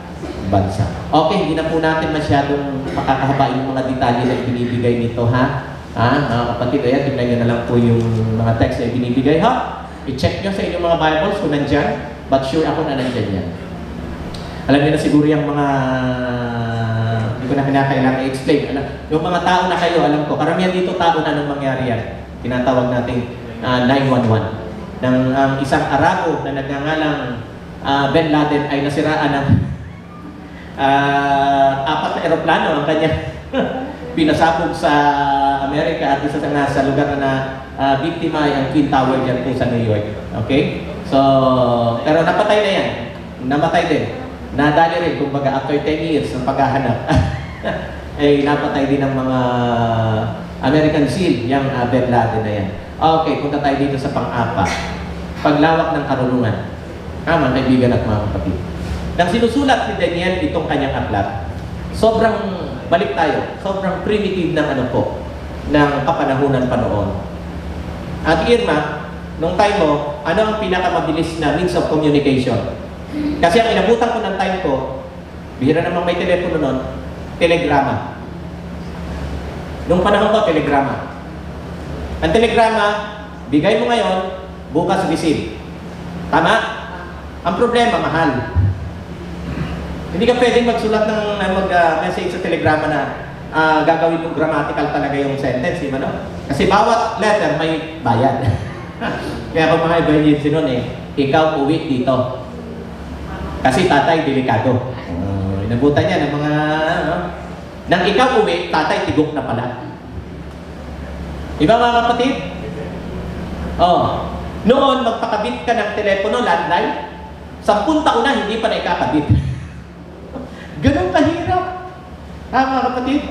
bansa. Okay, hindi na po natin masyadong makakahabain yung mga detalye na binibigay nito, ha? Mga kapatid, tingnan nyo na lang po yung mga text na binibigay, ha? I-check nyo sa inyong mga Bibles kung nandyan, but sure ako na nandyan yan. Alam niyo na siguro yung mga hindi ko na kinakailangan i-explain. Yung mga tao na kayo, alam ko, karamihan dito tao na nung mangyari yan. Tinatawag natin 911. Nang isang Arabo na nagngangalang Ben Laden ay nasiraan ng 4 na eroplano ang kanya pinasabog sa Amerika at isa sa lugar na biktima ay ang Twin Tower dyan po sa New York. Okay? So, pero napatay na yan. Namatay din. Nadali rin, kumbaga after 10 years ng paghahanap, ay napatay din ng mga American SEAL, yung Ben Laden na yan. Okay, punta tayo dito sa pang-apat. Paglawak ng karunungan. Mga kaibigan at mga kapatid. Nang sinusulat ni Daniel itong kanyang aklat, sobrang, balik tayo, sobrang primitive ng ng kapanahunan pa noon. At Irma, nung time mo, ano ang pinakamabilis na means of communication? Kasi ang inabutan ko ng time ko, bihira namang may telepono noon, telegrama. Nung panahon ko, telegrama. Ang telegrama, bigay mo ngayon, bukas receive. Tama? Ang problema, mahal. Hindi ka pwedeng magsulat ng mag-message sa telegrama na gagawin mong grammatical talaga yung sentence, di ba, no? Kasi bawat letter may bayad. Kaya kung mga emergency nun ikaw uwi dito. Kasi tatay, delikado. Inabutan niya ng mga, nang ikaw uwi, tatay, tigok na pala. Iba mga kapatid? Noon, magpakabit ka ng telepono, landline, 10 taon na, hindi pa na ikakabit. Ganun kahirap. Mga kapatid?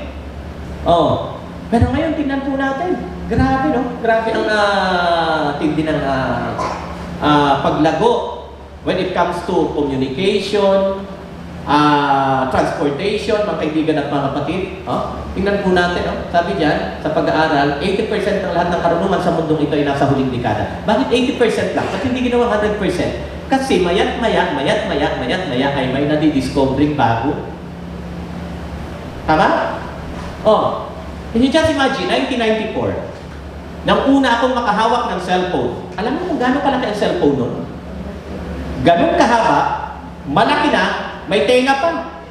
Pero ngayon, tingnan po natin. Grabe, no? Grabe ang tindi ng paglago when it comes to communication, transportation, mga kaibigan at mga kapatid. Tingnan po natin, sabi diyan, sa pag-aaral, 80% ng lahat ng karunungan sa mundong ito ay nasa huling dekada. Bakit 80% lang? Bakit hindi ginawa 100%? Kasi mayat-maya ay may nadidiscovering bago. Tama? Just imagine, 1994, nang una akong makahawak ng cellphone. Alam mo kung gano'ng kalaki ang cellphone nun? Ganun kahaba, malaki na, may tenga pa.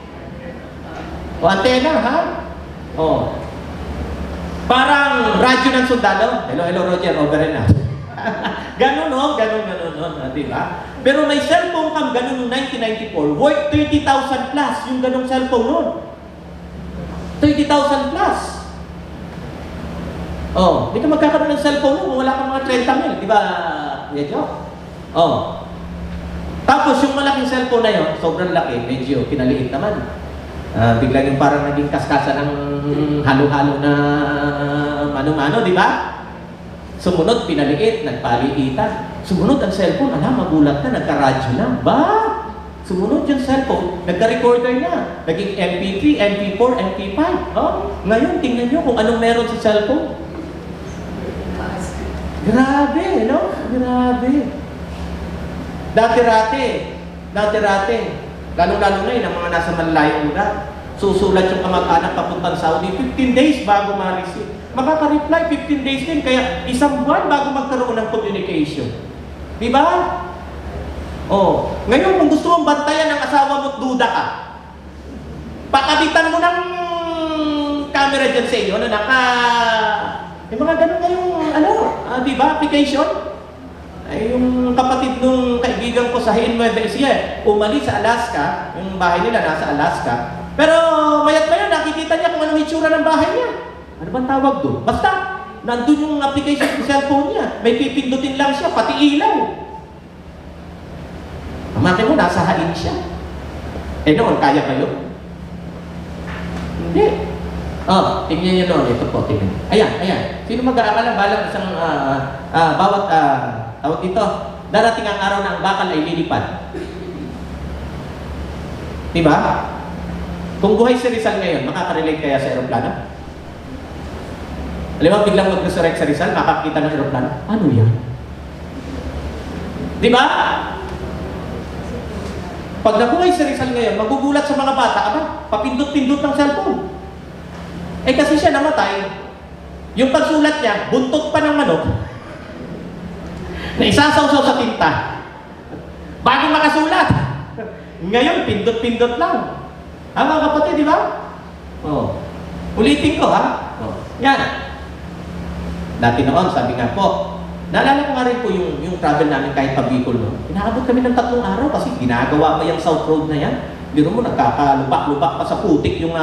Antena, ha? Parang radyo ng sundalo. Hello, Roger, over na. Ganun, di ba? Pero may cellphone kang ganun noong 1994, worth 30,000 plus yung ganung cellphone noon. 30,000 plus. Hindi ka magkakaroon ng cellphone noon kung wala kang mga 30 mil, di ba? Medyo. Tapos yung malaking cellphone na yun, sobrang laki, medyo pinaliit naman. Bigla yung parang naging kaskasa ng halo-halo na mano-mano, di ba? Sumunod, pinaliit, nagpaliitan. Sumunod ang cellphone, magulat na, nagka-radyo na. Sumunod yung cellphone, nagka-recorder na. Naging MP3, MP4, MP5. Ngayon, tingnan nyo kung anong meron sa cellphone. Grabe, no? Grabe. Dati-rati, lalong-lalo na ang mga nasa malayong lugar. Susulat yung kamag-anak papuntang Saudi, 15 days bago ma-receive. Makaka-reply, 15 days din, kaya isang buwan bago magkaroon ng communication. Di ba? Ngayon, kung gusto mong bantayan ng asawa mo at duda ka, pakabitan mo ng camera dyan sa inyo na may mga ganun ngayong di ba, application? Ay, yung kapatid nung kaibigan ko sa Nueva Ecija, umalis sa Alaska, yung bahay nila nasa Alaska, pero mayat-maya nakikita niya kung anong itsura ng bahay niya. Ano bang tawag doon? Basta, nandun yung application sa cellphone niya, may pipindutin lang siya, pati ilaw. Amakin mo, nasa hain siya. Noon, kaya ba yun? Hindi. Tingnan niyo noon, ito po, tingnan. Ayan. Sino mag-aakala balang isang, bawat, tawag dito, darating ang araw na ang bakal ay lilipad. Diba? Kung buhay si Rizal ngayon, makaka-relate kaya sa aeroplano? Alam mo, biglang mag-resurrect sa Rizal, makakita ng aeroplano. Ano yan? Diba? Pag nabuhay si Rizal ngayon, magugulat sa mga bata, papindot-pindot ng cellphone. Kasi siya namatay, yung pagsulat niya, buntot pa ng manok, na isasawsaw sa tinta bago makasulat. Ngayon, pindot-pindot lang. Mga kapatid, di ba? Ulitin ko, yan. Dati noon, sabi nga po, naalala ko nga rin po yung travel namin kahit pa Bicol, no? Inaabot kami ng 3 araw kasi ginagawa pa yung South Road na yan. Biro mo, nagkakalupak-lupak pa sa putik yung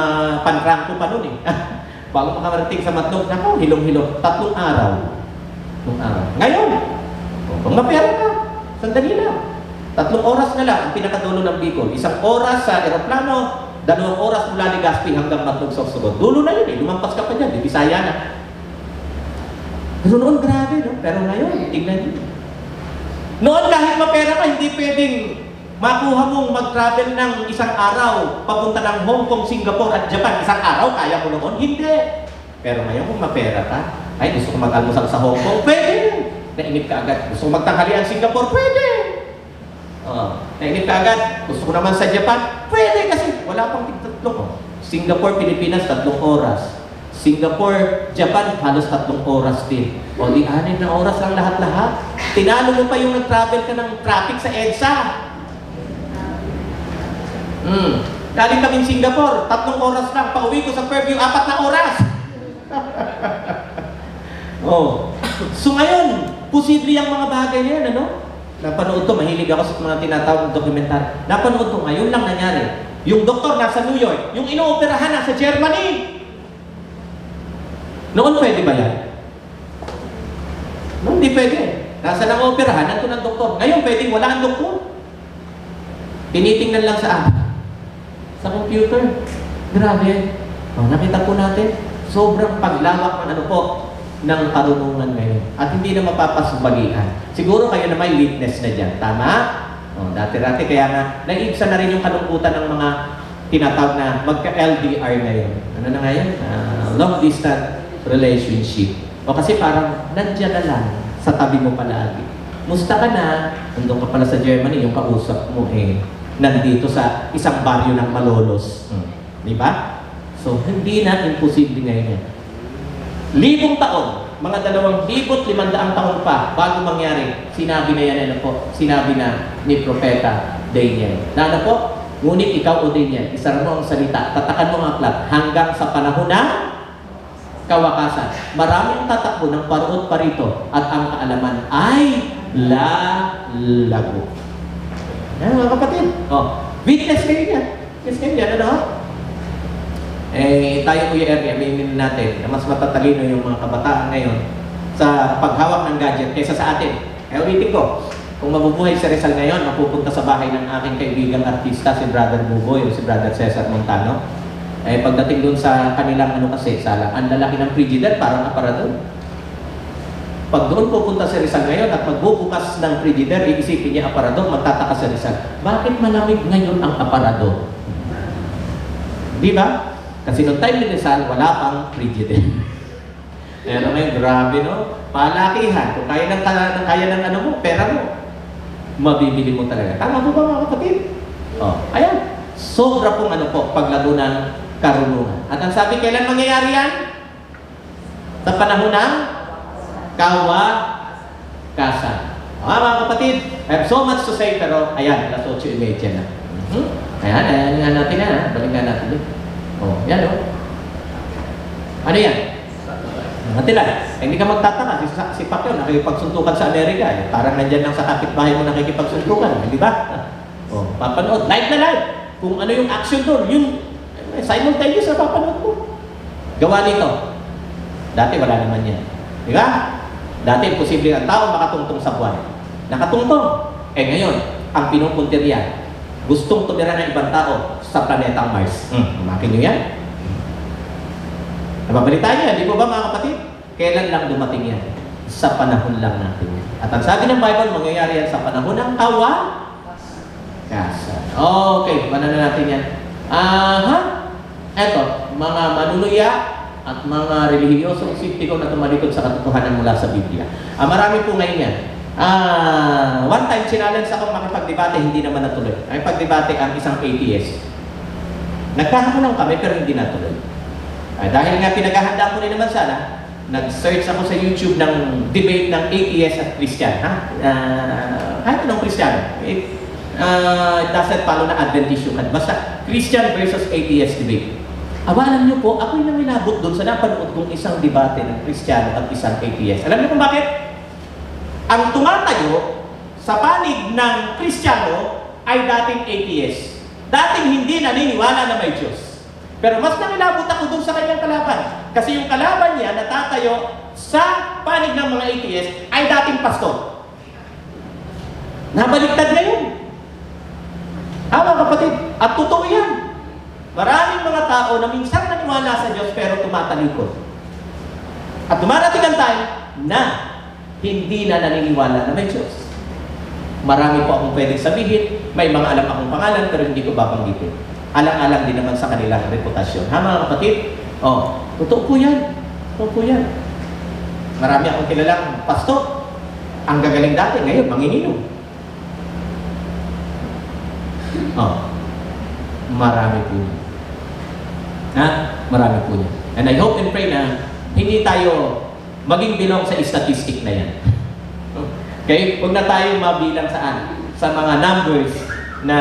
panrangko pa nun eh. Bago makarating sa Matnog, nako, hilong-hilong, 3 araw. Ngayon, kung mapera ka, sandali lang. 3 oras na lang ang pinakadulo ng Bicol. 1 oras sa aeroplano, 2 oras mula Legazpi hanggang Matnog sa Sorsogon. Dulo na yun eh, lumampas ka pa dyan, di Bisaya na. Pero noon grabe, no? Pero ngayon, tignan nyo. Noon kahit mapera ka, hindi pwedeng makuha mong mag-travel ng 1 araw papunta ng Hong Kong, Singapore at Japan. 1 araw, kaya mo noon? Hindi. Pero ngayon kung mapera ka, ay gusto ko mag-almusal sa Hong Kong, pwede. Nainip ka agad. Gusto ko magtanghalian sa Singapore, pwede. Nainip ka agad. Gusto ko naman sa Japan, pwede kasi wala pang 3. Singapore, Pilipinas, 3 oras. Singapore, Japan, halos 3 oras din. O di 6 na oras lang lahat-lahat. Tinalo mo pa yung nag-travel ka ng traffic sa EDSA. Galing kami Singapore, 3 oras lang. Pauwi ko sa Fairview, 4 na oras. So ngayon, posible yung mga bagay na yan, ano? Napanood to, mahilig ako sa mga tinatawag dokumentaryo. Napanood to, ngayon lang nangyari. Yung doktor nasa New York, yung inooperahan nasa Germany. Noon pwede ba yan? Noon di pwede. Nasa nang operahan, nandun ang doktor. Ngayon pwedeng wala ang doktor. Tinitingnan lang sa computer. Grabe. Nakita po natin, sobrang paglawak ng ng karunungan ngayon. At hindi na mapapasubalian. Siguro kayo na may witness na dyan. Tama? Dati-dati. Kaya nga, naibsa na rin yung kalungkutan ng mga tinatawag na magka-LDR ngayon. Ano na ngayon? Long distance relationship. Kasi parang nandiyan na lang sa tabi mo palagi. Musta ka na? Nandun ka pala sa Germany, yung kausap mo nandito sa isang baryo ng Malolos. Di ba? So, hindi na imposible ngayon yan. 1,000 taon, mga 2,500 taon pa bago mangyari, sinabi na yan, sinabi na ni Propeta Daniel. Na ngunit ikaw o Daniel, isara mo ang salita, tatakan mo ang aklat hanggang sa panahon na kawakasan. Maraming tatakbo ng paroon parito at ang kaalaman ay lalago. Yan mga kapatid. Witness kayo yan. Witness kayo yan, tayo Kuya Ernie, aminin natin na mas matatalino yung mga kabataan ngayon sa paghawak ng gadget kaysa sa atin. Ulitin ko, kung mabubuhay si Rizal ngayon, mapupunta sa bahay ng aking kaibigang artista, si Brother Buboy o si Brother Cesar Montano. Pagdating doon sa kanilang sala, ang lalaki ng frigidaire, parang aparador. Pag doon pupunta si Rizal ngayon at magbubukas ng frigidaire, iisipin niya aparador, magtataka si Rizal, bakit malamig ngayon ang aparador? Di ba? Kasi noong time ni Rizal, wala pang frigidaire. Pero ngayon, grabe palakihan. Kung kaya ng mo, pera mo, mabibili mo talaga. Tama po ba mga kapatid? Ayan. Sobra pong paglago ng karunungan. At ang sabi, kailan mangyayari yan? Sa panahon ng kawakasan. Mga kapatid, I have so much to say, pero ayan, alas 8:30 na. Ayan nga natin balik nga natin. Yan Ano yan? Matilan. Hindi ka magtataka, si Pacquiao nakikipagsuntukan sa Amerika. Parang nandyan lang sa kapitbahay mo nakikipagsuntukan. Di ba? O, papanood. Live na live. Kung ano yung action doon, yung simultaneous na papanood mo. Gawa nito. Dati wala naman yan. Di ba? Dati posible ang tao makatungtong sa buwan. Nakatungtong. Ngayon, ang pinupuntirya, gustong tumira ng ibang tao sa planetang Mars. Umakin nyo yan? Nababalitaan niyo, di po ba mga kapatid? Kailan lang dumating yan? Sa panahon lang natin yan. At ang sabi ng Bible, mangyayari yan sa panahon ng kawasan. Okay, paano na natin yan? Eto, mga manuluya at mga relihiyosong siptiko na tumalikod sa katotohanan mula sa Biblia. Marami po ngayon yan. One time, challenge akong makipagdebate, hindi naman natuloy. Ay pagdebate ang isang atheist. Nagkahamunan kami pero hindi natuloy. Dahil nga pinaghahanda ko rin naman sana, nag-search ako sa YouTube ng debate ng atheist at Christian. Kahit anong Christian. It doesn't follow na Adventist yung basta Christian versus atheist debate. Alam niyo po, ako'y namilabot doon sa napanood kong isang debate ng Kristiyano at isang atheist. Alam niyo kung bakit? Ang tumatayo sa panig ng Kristiyano ay dating atheist. Dating hindi naniniwala na may Diyos. Pero mas namilabot ako doon sa kanyang kalaban. Kasi yung kalaban niya natatayo sa panig ng mga atheist ay dating pastor. Nabaliktad ngayon. Mga kapatid, at totoo yan. Maraming mga tao na minsan naniwala sa Diyos pero tumatalikod. At dumarating ang time na hindi na naniniwala na may Diyos. Marami po akong pwedeng sabihin, may mga alam akong pangalan pero hindi ko babanggitin. Alang-alang din naman sa kanilang reputasyon. Mga kapatid? Totoo po yan. Totoo po yan. Marami akong kilalang pastor. Ang gagaling dati, ngayon, manginginom. Marami po niya. Marami po niya. And I hope and pray na hindi tayo maging bilong sa statistic na yan. Okay? Huwag na tayo mabilang saan? Sa mga numbers na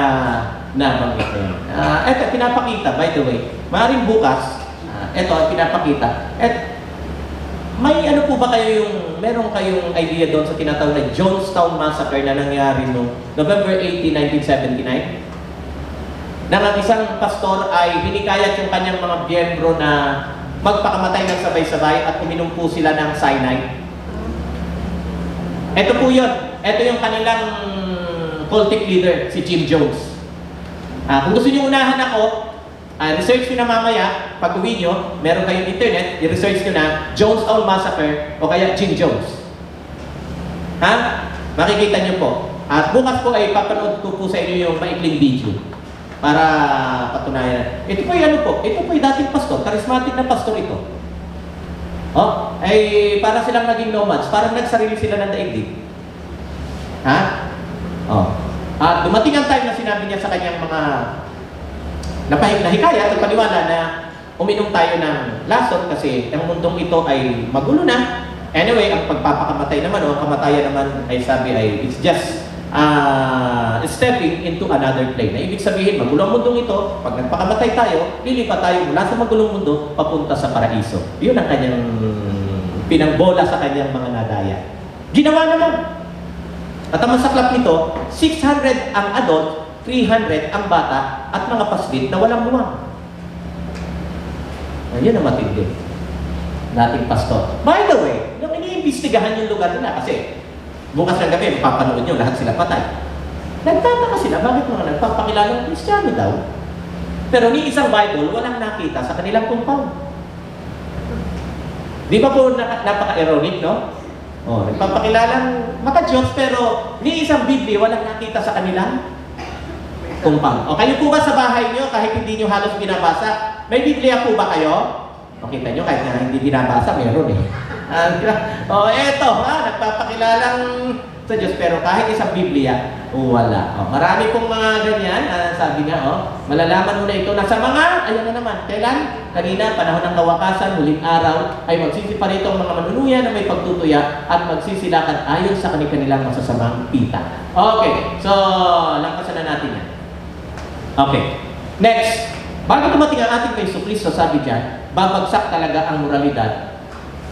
nabanggit na yan. Ito, pinapakita, by the way. Maaaring bukas, ito, pinapakita. May ano po ba kayo meron kayong idea doon sa tinatawag na Jonestown Massacre na nangyari noong November 18, 1979? Na ang isang pastor ay hinikayat yung kanyang mga miyembro na magpakamatay ng sabay-sabay at uminom po sila ng cyanide. Ito po yun. Ito yung kanilang cultic leader, si Jim Jones. Kung gusto nyo unahan ako, research nyo na mamaya, pag uwi nyo, meron kayong internet, i-research nyo na Jonestown Massacre o kaya Jim Jones. Makikita nyo po. At bukas po ay papanood ko po sa inyo yung maikling video para patunayan. Ito po yung ito po yung dating pastor, charismatic na pastor ito. Para silang naging nomads, parang nagsarili sila ng daigdig. At dumating ang time na sinabi niya sa kanyang mga nahikaya at paniwala na uminom tayo ng lason kasi ang mundong ito ay magulo na. Anyway, ang pagpapakamatay naman o ang kamatayan naman ay sabi ay it's just stepping into another plane. Na ibig sabihin, magulong mundong ito, pag nagpakamatay tayo, lilipat tayo mula sa magulong mundo papunta sa paraiso. Yun ang kanyang pinangbola sa kanyang mga nadaya. Ginawa naman. At ang masaklap nito, 600 ang adult, 300 ang bata, at mga paslit na walang buwang. Yan ang matindi. Dating pastor. By the way, nung iniimbestigahan yung lugar nila, kasi bukas ng gabi, mapapanood nyo, lahat sila patay. Nagtataka sila, bakit mga nagpapakilalang Kristiyano daw? Pero ni isang Bible, walang nakita sa kanilang compound. Di ba po napaka-ironic, no? Nagpapakilalang maka-Diyos, pero ni isang Biblia, walang nakita sa kanilang compound. Kayo po ba sa bahay nyo, kahit hindi nyo halos binabasa, may Biblia po ba kayo? Kita nyo, kahit na hindi binabasa, meron eh. Eto, nagpapakilalang sa Diyos, pero kahit isang Biblia, wala. Marami pong mga ganyan, sabi nga, malalaman mo na ito na sa mga, ayan na naman, kailan? Kanina, panahon ng kawakasan, huling araw, ay magsisiparito ang mga manunuya na may pagtutuya at magsisilakan ayon sa kanilang masasamang pita. Okay, so, lampasan na natin yan. Okay, next. Bago dumating ang ating kay Jesucristo, sabi diyan, babagsak talaga ang moralidad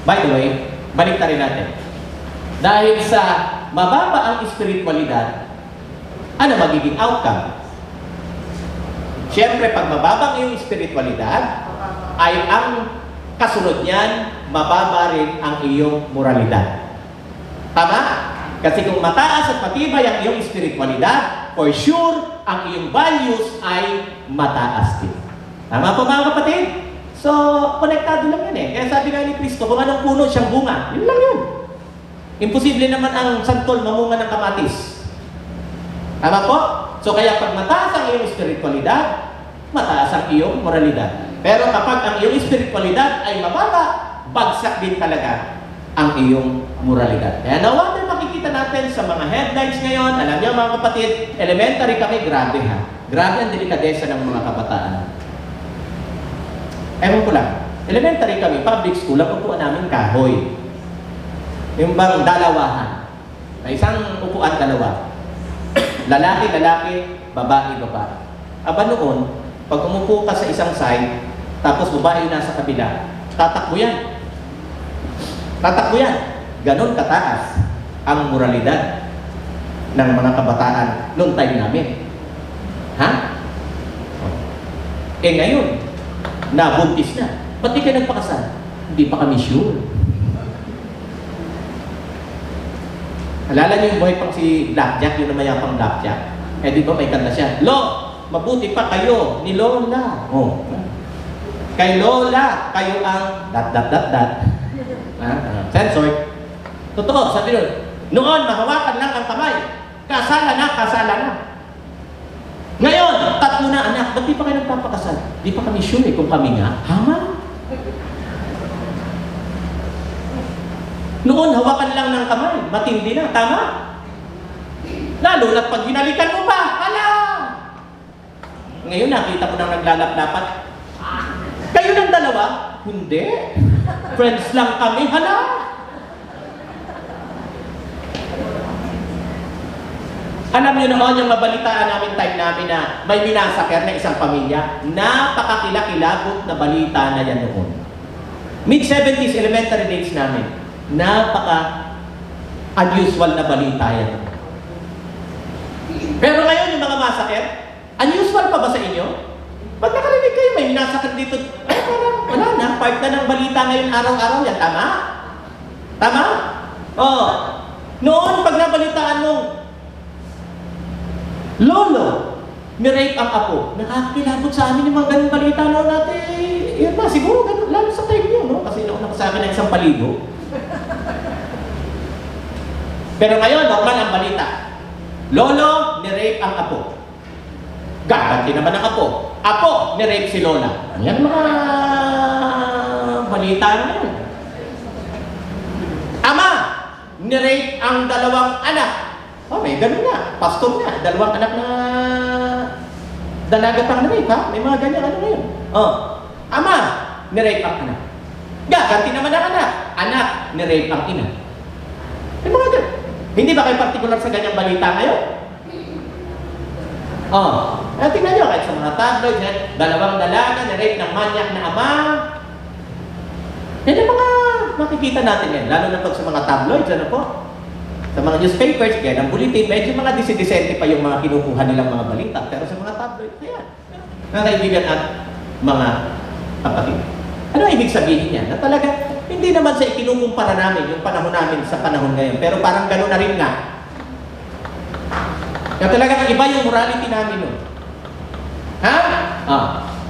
By the way, balik na rin natin. Dahil sa mababa ang espiritualidad, ano magiging outcome? Siyempre, pag mababa ang iyong espiritualidad, ay ang kasunod niyan, mababa rin ang iyong moralidad. Tama? Kasi kung mataas at matibay ang iyong espiritualidad, for sure, ang iyong values ay mataas din. Tama po mga kapatid? So, konektado lang yan eh. Kaya sabi nga ni Kristo, kung anong puno siyang bunga, yun lang yun. Imposible naman ang santol mamunga ng kamatis. Tama po? So, kaya pag mataas ang iyong espiritualidad, mataas ang iyong moralidad. Pero kapag ang iyong espiritualidad ay mababa, bagsak din talaga ang iyong moralidad. Kaya nawa na makikita natin sa mga headlines ngayon, alam niyo mga kapatid, elementary kami, grabe ha. Grabe ang delikadesa ng mga kabataan. Ewan ko lang, elementary kami, public school, ang upuan namin kahoy. Yung bang dalawahan. Na isang upuan, dalawa. Lalaki, babae. Aba noon, pag umupo ka sa isang side, tapos babae nasa kabila, tatakbo yan. Tatakbo yan. Ganon kataas ang moralidad ng mga kabataan noong time namin. Ha? Eh ngayon, nabuntis na. Ba't di kayo nagpakasal? Hindi pa kami sure. Alala niyo yung buhay pang si Blackjack, yun na mayapang Blackjack. Eh di ba may kanta siya, Lo, mabuti pa kayo ni Lola. Oh. Kay Lola, kayo ang ... Censored. Totoo, sabi nun, noon, mahawakan lang ang kamay. Kasala na. Ngayon, 3 na anak, ba't di pa kayo nagpapakasal? Di pa kami sure kung kami nga. Ha? Noon, hawakan lang ng kamay. Matindi na. Tama? Lalo na pag hinalikan mo pa. Hala! Ngayon, nakita ko nang naglalaplapat. Kayo ng dalawa? Hindi. Friends lang kami. Hala! Alam niyo noon yung mabalitaan namin time namin na may minasaker na isang pamilya. Napakakilakilabot na balita na yan noon. Mid-70s elementary days namin. Napaka-unusual na balita yan. Pero ngayon yung mga massacre, unusual pa ba sa inyo? Pag nakarinig kayo, may minasakit dito, ay parang wala na, part na ng balita ngayon araw-araw yan. Tama? Tama? Oh. Noon, pag nabalitaan mo, Lolo, ni-rape ang apo. Nakakilabot sa amin yung mga ganun balita noon natin. Yun ba, siguro ganun, lalo sa time nyo, no? Kasi noon ako sa akin ng 1,000. Pero ngayon, normal ang balita. Lolo, ni-rape ang apo. Gaganti naman ang apo. Apo, ni-rape si Lola. Yan mga balita na yun. Ama, ni-rape ang 2 anak. Oh, may ganun na. Pastor na. 2 anak na dalagatang ni-rape, ha? May mga ganyan ano ngayon. Oh, ama, ni-rape ang anak. Gaganti naman ang anak. Anak, ni-rape ang ina. May mga ganun. Hindi ba kayo partikular sa ganyang balita ngayon? Oh, tingnan nyo, kahit sa mga tabloids, 2 dalaga, ni-rape ng manyak na ama. Yan yung mga makikita natin yan, lalo na pag sa mga tabloids, ano po? Sa mga newspapers, kaya ng bulletin, medyo mga disidisente pa yung mga kinukuha nilang mga balita. Pero sa mga tabloids, ayan. Mga kaibigan at mga kapatid. Ano ibig sabihin niya? Na talaga, hindi naman sa ikinukumpara namin yung panahon namin sa panahon ngayon. Pero parang gano'n na rin nga. Kaya talagang iba yung morality namin nun. Ha?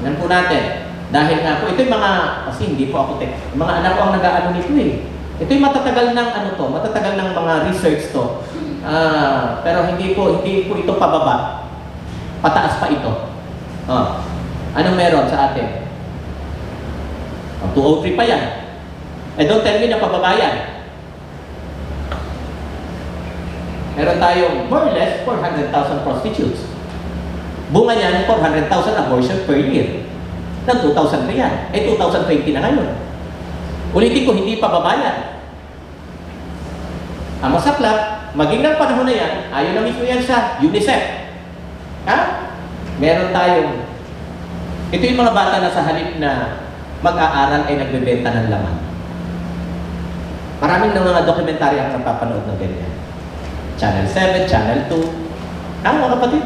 Yan po natin. Dahil nga po, ito yung mga, kasi hindi po ako mga anak ko ang nag-aano nito eh. Ito yung matatagal ng matatagal ng mga research to. Pero hindi po ito pababa. Pataas pa ito. Anong meron sa atin? 203 pa yan. Don't tell me na pababa yan. Meron tayong more or less 400,000 prostitutes. Bunga niyan, 400,000 abortion per year. Ng 2,003 yan. 2020 na ngayon. Ulitin ko, hindi pa babayan. Ang masaklap, maging ng panahon na yan, ayaw na mismo yan sa UNICEF. Ha? Meron tayong, ito yung mga bata na sa halip na mag-aaral ay nagbebenta ng laman. Maraming ng mga dokumentaryo ang napapanood ng ganyan. Channel 7, Channel 2. Mga kapatid?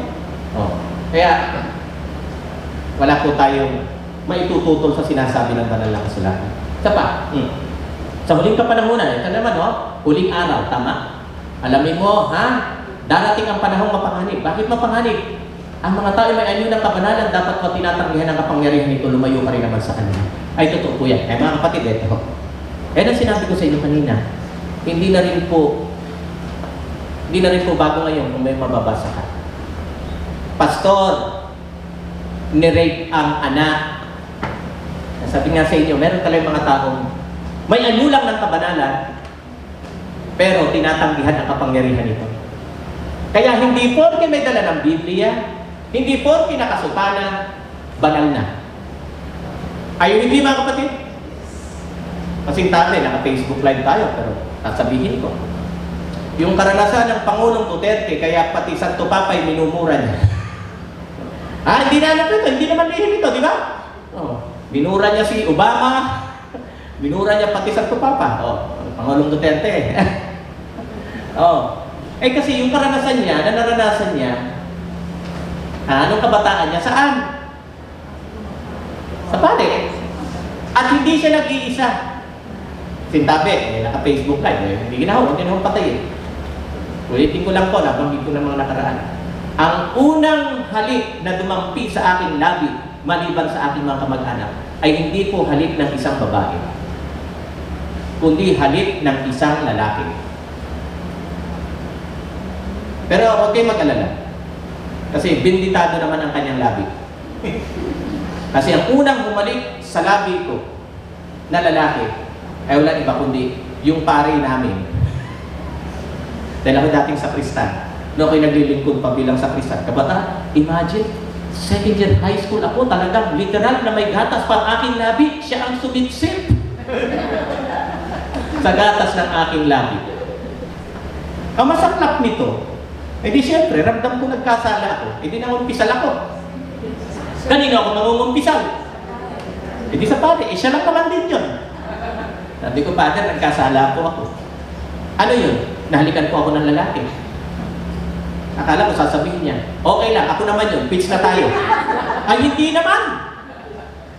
Oh. Kaya, wala po tayong maitututol sa sinasabi ng banal na kasulatan. Isa pa, sa huling kapanahunan, ito naman, huling araw, tama? Alamin mo, darating ang panahong mapanganib. Bakit mapanganib? Ang mga tao may anyo ng kabanalan, dapat mo tinatanggihan ang kapangyarihan nito, lumayo ka rin naman sa kanila. Ay, totoo po yan. Kaya mga kapatid, ito. Ang sinabi ko sa inyo kanina, hindi na rin po bago ngayon kung may mababasa ka. Pastor, ni-rape ang anak. Sabi nga sa inyo, meron talagang mga taong may anyo lang ng kabanalan, pero tinatanggihan ang kapangyarihan nito. Kaya hindi porke may dala ng Biblia, hindi porke nakasutana, banal na. Ayaw hindi mga kapatid? Kasing tatay, naka-Facebook live tayo, pero sasabihin ko. Yung karanasan ng Pangulong Duterte, kaya pati Santo Papa ay minumura niya. Hindi na anak ito, hindi naman lihim ito, di ba? Binura niya si Obama, binura niya pati Santo Papa. Pangulong Duterte. Kasi yung karanasan niya, na naranasan niya, anong kabataan niya? Saan? Sa pare. At hindi siya nag-iisa. Sintabi, naka-Facebook live, hindi ginawa, hindi naman patayin. Ulitin ko lang po, nabanggit ko ng mga nakaraan. Ang unang halik na dumampi sa aking labi, maliban sa aking mga kamag-anak, ay hindi po halik ng isang babae, kundi halik ng isang lalaki. Pero huwag kayong mag-alala. Kasi binditado naman ang kanyang labi. Kasi ang unang humalik sa labi ko na lalaki ay wala iba kundi yung pare namin. Dahil ako dating sakristan. No, ako'y naglilingkod pa bilang sakristan. Kabataan, imagine, second year high school ako, talagang literal na may gatas pa ang aking labi. Siya ang sumitsit sa gatas ng aking labi. Ang masaklap nito, di siyempre, ramdam ko nagkasala ako. Di nangumpisal ako. Kanino ako nangungumpisal? Di sa pare, siya lang naman din yun. Sabi ko, Father, nagkasala po ako. Ano yun? Nahalikan po ako ng lalaki. Akala ko sasabihin niya, okay lang, ako naman yun, pitch na tayo. Ay, hindi naman!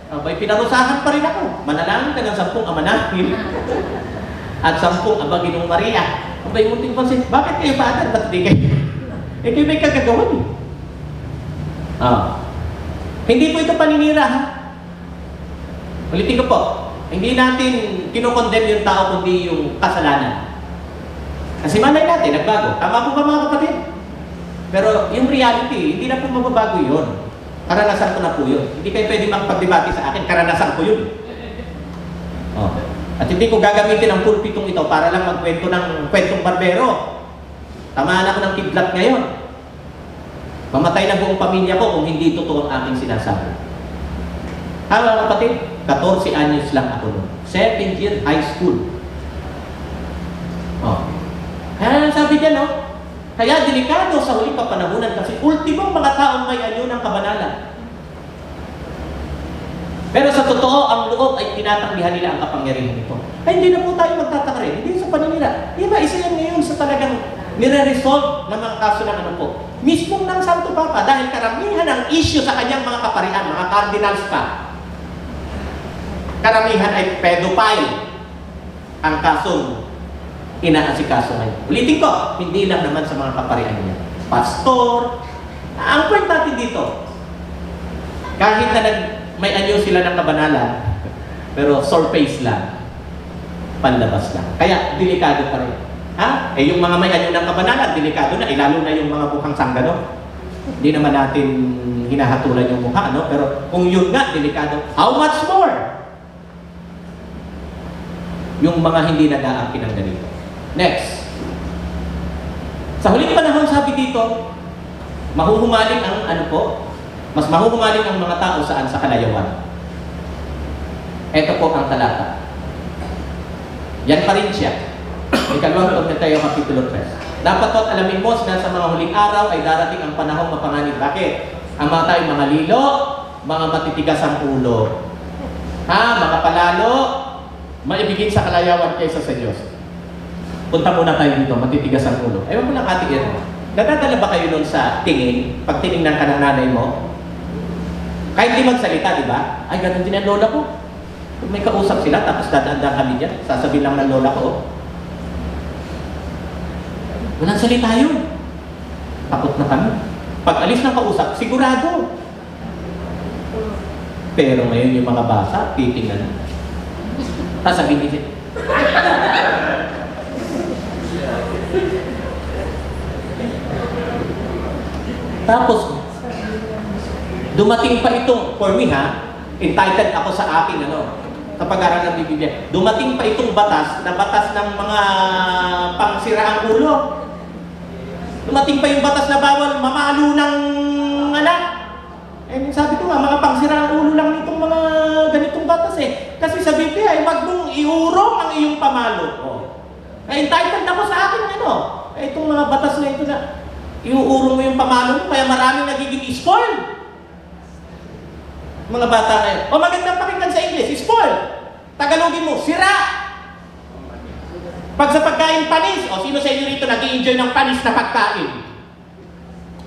Abay, pinarusahan pa rin ako. Manalangin ka ng 10 amanahin at 10 Aba Ginong Maria. Abay, munting pansin, bakit kayo, Father? Ba't di kayo? Kayo may kagagawan eh. Hindi po ito paninira, ha? Ulitin ko po, hindi natin kinokondem yung tao, kundi yung kasalanan. Kasi malay natin, nagbago. Tama po ba mga kapatid? Pero yung reality, hindi na po mababago yun. Karanasan ko na po yun. Hindi kayo pwede makapagdebate sa akin, karanasan ko yun. At hindi ko gagamitin ang pulpitong ito para lang magkwento ng kwentong barbero. Tamaan ako ng kidlat ngayon. Mamatay na buong pamilya ko kung hindi totoo ang aking sinasabi. Mga kapatid, 14 anyos lang ako noon. 2nd year high school. Kaya sabi niya, kaya delikado sa huling kapanahunan kasi ultimong mga taong may anyo ng kabanalan. Pero sa totoo, ang loob ay tinatanggihan nila ang kapangyarihan nito. Ay, hindi na po tayo magtataka rin. Hindi sa paninira. Diba, isa yan ngayon sa talagang nire-resolve ng mga kaso ng ano po. Mismong ng Santo Papa, dahil karamihan ang issue sa kanyang mga kaparian, mga cardinals pa. Karamihan ay pedophile ang kasong inaasikaso ngayon. Ulitin ko, hindi lang naman sa mga kaparian niya. Pastor, ang point natin dito, kahit na may anyo sila ng kabanalan, pero surface lang, panlabas lang. Kaya, delikado pa rin. Yung mga may anyo ng kabanalan, delikado na, lalo na yung mga bukhang sanggano. Hindi naman natin hinahatulan yung mukha, pero kung yun nga, delikado, how much more? Yung mga hindi nag-aangkin ng ganito. Next. Sa huling panahon, sabi dito, mahuhumaling ang mas mahuhumaling ang mga tao saan? Sa kalayawan. Ito po ang talata. Yan pa rin siya. Ikalawang Timoteo Kapitulo 3. Dapat po alamin mo na sa mga huling araw ay darating ang panahong mapanganib. Bakit? Ang mga tayo mga lilo, mga matitigas ang ulo. Mga palalo, maibigin sa kalayawan kaysa sa Diyos. punta muna tayo dito, matitigas ang ulo. Ewan ko lang, Ate Irma, nadadala ba kayo nun sa tingin, pag tinignan ka ng nanay mo? Kahit di magsalita, di ba? Ay, ganun din ang lola ko. Kung may kausap sila, tapos dadaan kami dyan, sasabihin lang ng lola ko, oh. Walang salita yun. Takot na kami. Pag alis ng kausap, sigurado. Pero ngayon yung mga bata, titingnan. Tapos sabihin niya, tapos, dumating pa itong, for me ha, entitled ako sa aking sa pag-aaral ng Biblia. Dumating pa itong batas, na batas ng mga pangsiraang ulo. Dumating pa yung batas na bawal mamalo ng anak. Sabi ko nga, mga pangsiraang ulo lang itong mga ganitong batas eh. Kasi sa Biblia, wag mong iurong ang iyong pamalo. Entitled ako sa akin itong mga batas na ito na iuurong mo yung pamalo mo, kaya maraming nagiging spoiled. Mga bata ngayon. O magandang pakinggan sa English, spoiled. Tagalogin mo, sira. Pag sa pagkain panis, sino sa inyo rito nag-i-enjoy ng panis na pagkain?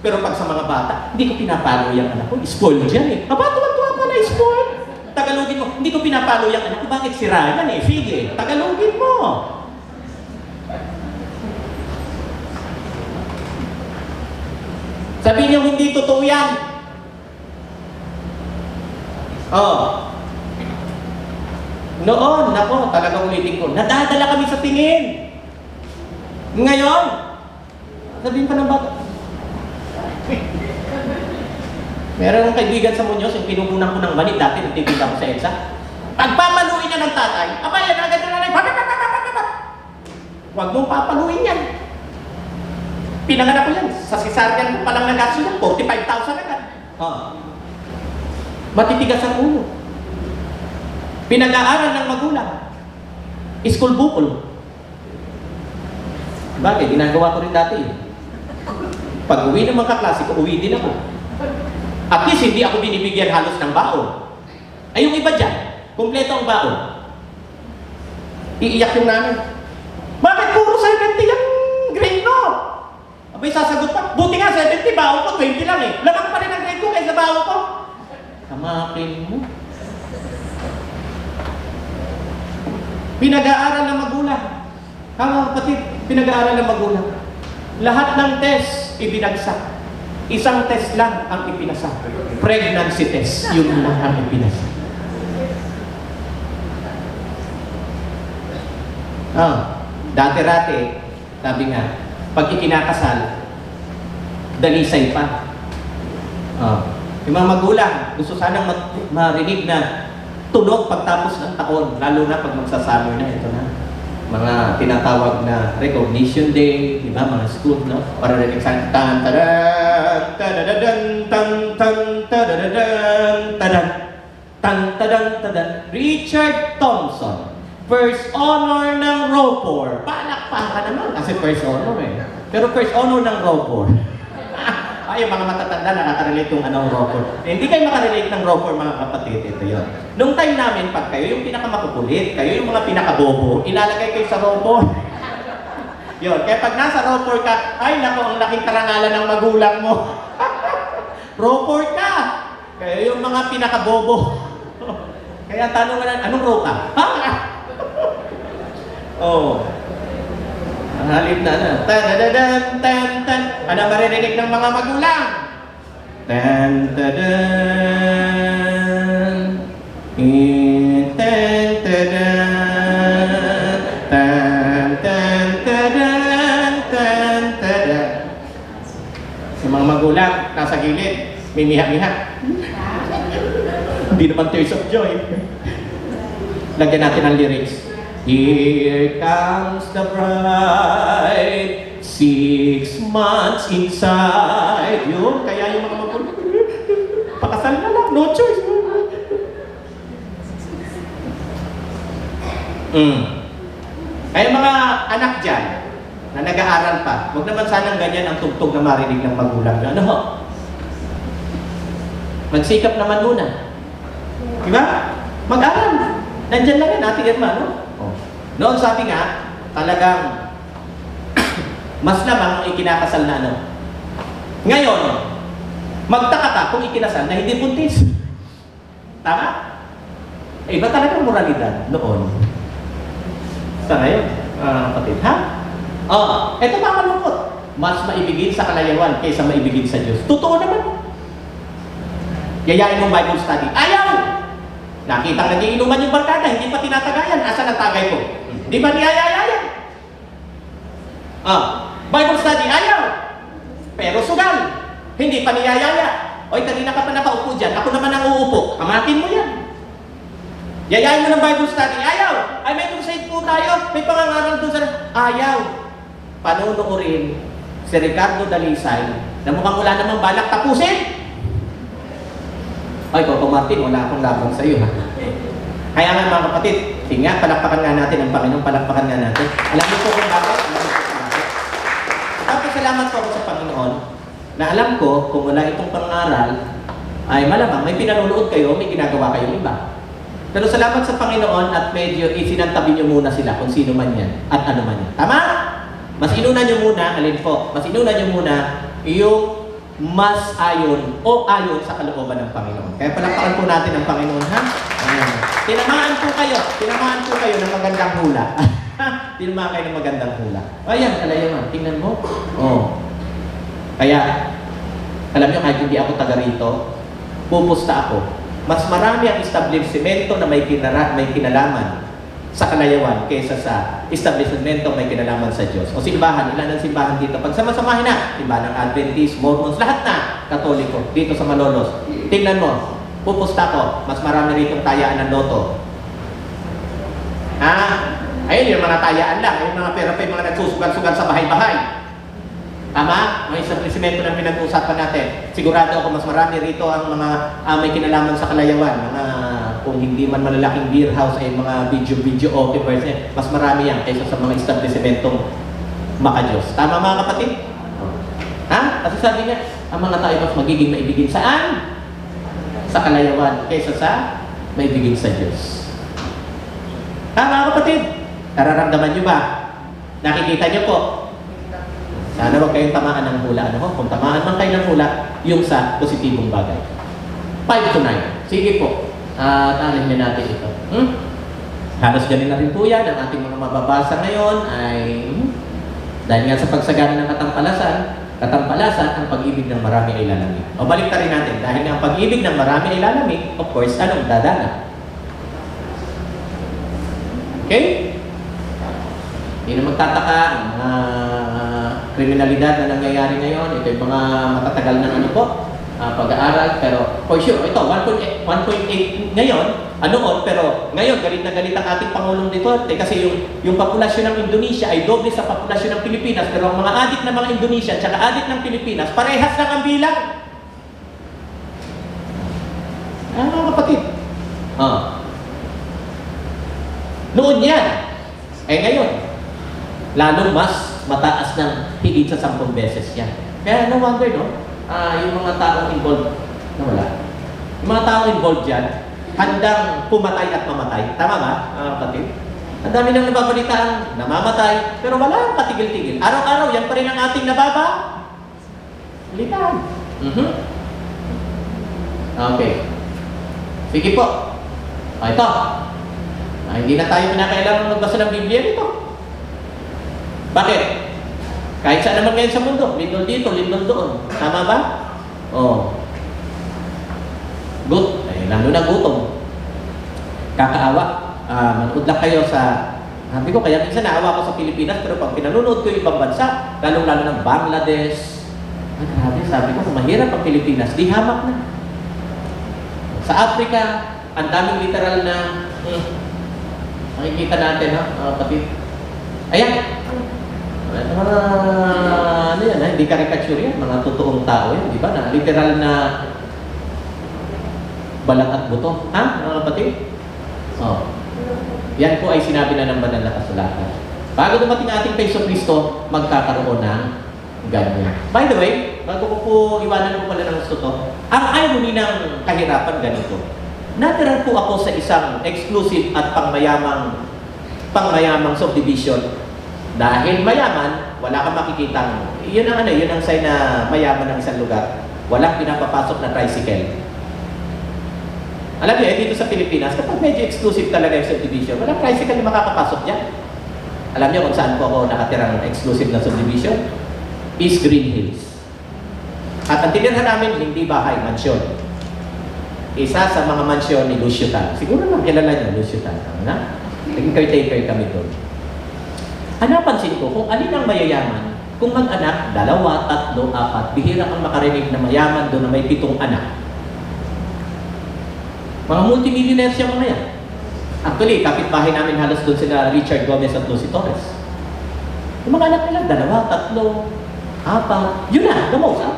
Pero pag sa mga bata, hindi ko pinapalo yung anak ko, spoiled yan eh. Aba, tuwa-tuwa pa na spoiled. Tagalogin mo, hindi ko pinapalo yung anak ko, bakit sira yan eh? Sige, tagalogin mo. Sabihin niyo, hindi totoo yan. Noon, nako, talagang ulitin ko, nadadala kami sa tingin. Ngayon, sabihin pa ng bata. Meron ng kaibigan sa Muñoz, yung pinupunan ko ng mani, dati nagtitinda ko sa EDSA. Pagpamaluin niya ng tatay, aba yan, agad na nanay, huwag mong papaluin yan. Pinanganak ko yan, sa cesarean ko palang nagaso yan, 45,000 agad. Matitigas ang ulo. Pinag-aaral ng magulang. School bukol. Bakit? Ginagawa ko rin dati. Pag uwi ng mga kaklase ko, uwi din ako. At least hindi ako binibigyan halos ng baon. Ay yung iba dyan, kumpleto ang baon. Iiyak yung nanay. Bakit puro 70 yung grade mo? Abay sasagot pa, buti nga 70, baon ko 20 lang eh. Lamang pa rin ang grade ko kaysa baon ko. Kamakin mo. Pinag-aaral ng magulang. Kapatid, pinag-aaral ng magulang. Lahat ng test, ibinagsak. Isang test lang ang ipinasa. Pregnancy test, yung lang ang ipinasa. Dati-rati, sabi nga, pag ikinakasal, dalisay pa. Yung mga magulang, gusto sanang marinig na tunog pagtapos ng taon, lalo na pag magsasummer na, ito na. Mga tinatawag na recognition day, di ba? Mga school, no? Para rin exam, tan tadan, tadadadan, tan tan tadadadan, tadan, tan tadan, tadan. Richard Thompson, first honor ng ROPOR. Palakpakan naman, kasi first honor eh. Pero first honor ng ROPOR. Ay, yung mga matatanda nakaka-relate kung anong ROPOR. Hindi kayo makarelate ng ROPOR, mga kapatid. Ito yun. Nung time namin, pag kayo yung pinakamakukulit, kayo yung mga pinakabobo, ilalagay kayo sa ROPOR. Yun. Kaya pag nasa ROPOR ka, ay nako, ang laking karangalan ng magulang mo. ROPOR ka! Kayo yung mga pinakabobo. Kaya tanong nga na, anong row ka? Halip na. Tan-tadadan, tan-tan. Ano maririnig ng mga magulang? Tan-tadan. Tan-tadan. Tan-tan-tadan. Tan-tadan. Yung mga magulang, nasa gilid, may miha-miha. Hindi naman tears of joy. Lagyan natin ang lyrics. Here comes the bride, 6 months inside. Yun, kaya yung mga magulang, pakasal na lang, no choice. Ay mga anak dyan, na nag-aaral pa, huwag naman sanang ganyan ang tugtog na marinig ng magulang. Ano ho? Magsikap naman muna. Diba? Mag-aral. Nandyan lang yan, Ate Irma, no? Noon sabi nga, talagang mas lamang ang ikinakasal na ano. Ngayon, magtaka ka kung ikinasal na hindi buntis. Tama? Iba talaga ang moralidad noon. Sa ngayon, kapatid, ha? Ito mga malungkot. Mas maibigin sa kalayawan kaysa maibigin sa Diyos. Totoo naman. Yayain mong Bible study. Ayaw! Nakita nagiinuman yung barkada, hindi pa tinatagayan. Asa ang tagay ko? Di ba niyayayayan? Bible study, ayaw! Pero sugal. Hindi pa niyayaya. Oy, kanina ka pa nakaupo dyan. Ako naman ang uupo. Kamatin mo yan. Yayain mo ng Bible study, ayaw! Ay, may crusade po tayo. May pangangaral doon sa... Ayaw! Panunuorin si Ricardo Dalisay na mukhang wala namang balak tapusin. Ay, Coco Martin, wala akong laban sa iyo, ha? Kaya nga mga kapatid, sige nga, palakpakan nga natin ang Panginoon, palakpakan nga natin. Alam niyo po kung bakit? Tapos salamat po ako sa Panginoon na alam ko kung wala itong pangaral, ay malamang may pinanonood kayo, may ginagawa kayong iba. Pero salamat sa Panginoon at medyo isinantabi niyo muna sila kung sino man yan at ano man yan. Tama? Mas inuna niyo muna, alin po, mas inuna niyo muna yung mas ayon o ayon sa kalooban ng Panginoon. Kaya palakpakan po natin ang Panginoon, ha? Ayan. Tinamaan po kayo ng magandang hula. Tinamaan kayo ng magandang hula. Ayan, kalayawan, tingnan mo. Kaya, alam niyo, kahit hindi ako taga rito, pupusta ako. Mas marami ang establishmento na may kinalaman sa kalayawan kaysa sa establishmento may kinalaman sa Diyos. O simbahan, ilan ang simbahan dito? Pag sama-samahin na, simbahan ng Adventist, Mormons, lahat na Katoliko, dito sa Malolos. Tingnan mo, pupusta ko, mas marami rito tayaan ng loto. Ayun, yung mga tayaan lang, yung mga pera pa yung mga nagsusugal-sugal sa bahay-bahay. Tama? May establishmento na pinag-uusapan natin. Sigurado ako mas marami rito ang mga may kinalaman sa kalayawan. Mga kung hindi man malalaking beer house ay mga video okay, mas marami yan kaysa sa mga establishmentong maka-Diyos. Tama mga kapatid? Kasi sabi niya, ang mga tayo mas magiging maibigin saan? Sa kalayawan kaysa sa maibigin sa Diyos. Mga kapatid? Nararamdaman niyo ba? Nakikita niyo po? Sana huwag kayong tamaan ng hula. Kung tamaan man kayo ng hula, yung sa positibong bagay. 5 to 9. Sige po. Tanin na natin ito. Halos ganun na rin po yan. Ang ating mga mababasa ngayon ay dahil nga sa pagsagana ng katampalasan, ang pag-ibig ng marami ay lalamig. O balik rin natin. Dahil nga ang pag-ibig ng marami ay lalamig, of course, anong dadana? Okay? Hindi na magtataka ang mga kriminalidad na nangyayari ngayon. Ito yung mga matatagal na pag-aaral. Pero for sure, ito, 1.8 ngayon, pero ngayon, galit na galit ang ating Pangulong Duterte kasi yung populasyon ng Indonesia ay doble sa populasyon ng Pilipinas. Pero ang mga adik ng mga Indonesia at adik ng Pilipinas, parehas lang ang bilang. Mga kapatid. Noon yan. Ngayon, lalong mas mataas ng higit sa 10 beses yan. Kaya no wonder, yung mga taong involved, nawala. Yung mga taong involved dyan, handang pumatay at mamatay. Tama ba, kapatid? Ang dami nang nababalitaan, namamatay, pero wala ang patigil-tigil. Araw-araw, yan pa rin ang ating nababalitaan. Okay. Sige po. Ito. Hindi na tayo pinakailangan magbasa ng Biblia nito. Bakit? Kahit saan naman ngayon sa mundo, lindol dito, lindol doon. Tama ba? Lalo na gutom. Kakaawa. Manood lang kayo sa... Sabi ko, kaya minsan naawa ko sa Pilipinas, pero pag pinanonood ko yung ibang bansa, lalong-lalo ng Bangladesh, grabe, sabi ko, kung mahirap ang Pilipinas, di hamak na. Sa Africa, ang daming literal na... makikita natin, kapatid. Ayan. Mga, hindi caricature yan. Mga totoong tao yan, di ba? Na literal na balat at buto. Mga kapatid? Yan po ay sinabi na ng banal na kasulatan. Bago dumating ating Paiso Kristo, magkakaroon ng ganyan. By the way, bago ko po iwanan ko pala ng gusto to, ang irony ng kahirapan ganito. Natiran po ako sa isang exclusive at pangmayamang subdivision Dahil mayaman, wala kang makikitang, yun ang sign na mayaman ng isang lugar. Walang pinapapasok na tricycle. Alam niyo, dito sa Pilipinas, kapag medyo exclusive talaga yung subdivision, walang tricycle na makakapasok dyan. Alam niyo kung saan po ako nakatirang exclusive na subdivision? East Green Hills. At ang tinirhan namin, hindi bahay, mansyon. Isa sa mga mansyon ni Lucio Tan. Siguro lang kilala niyo, Lucio Tan. Naging caretaker kami doon. Napansin ko kung alin ang mayayaman, kung mag-anak, 2, 3, 4, bihira kang makarinig na mayaman doon na may 7 anak. Mga multimillionaire siya mga yan. Actually, kapitbahay namin halos doon sila Richard Gomez at Lucy Torres. Yung mga anak nila, 2, 3, 4. Yun na, the most, 4.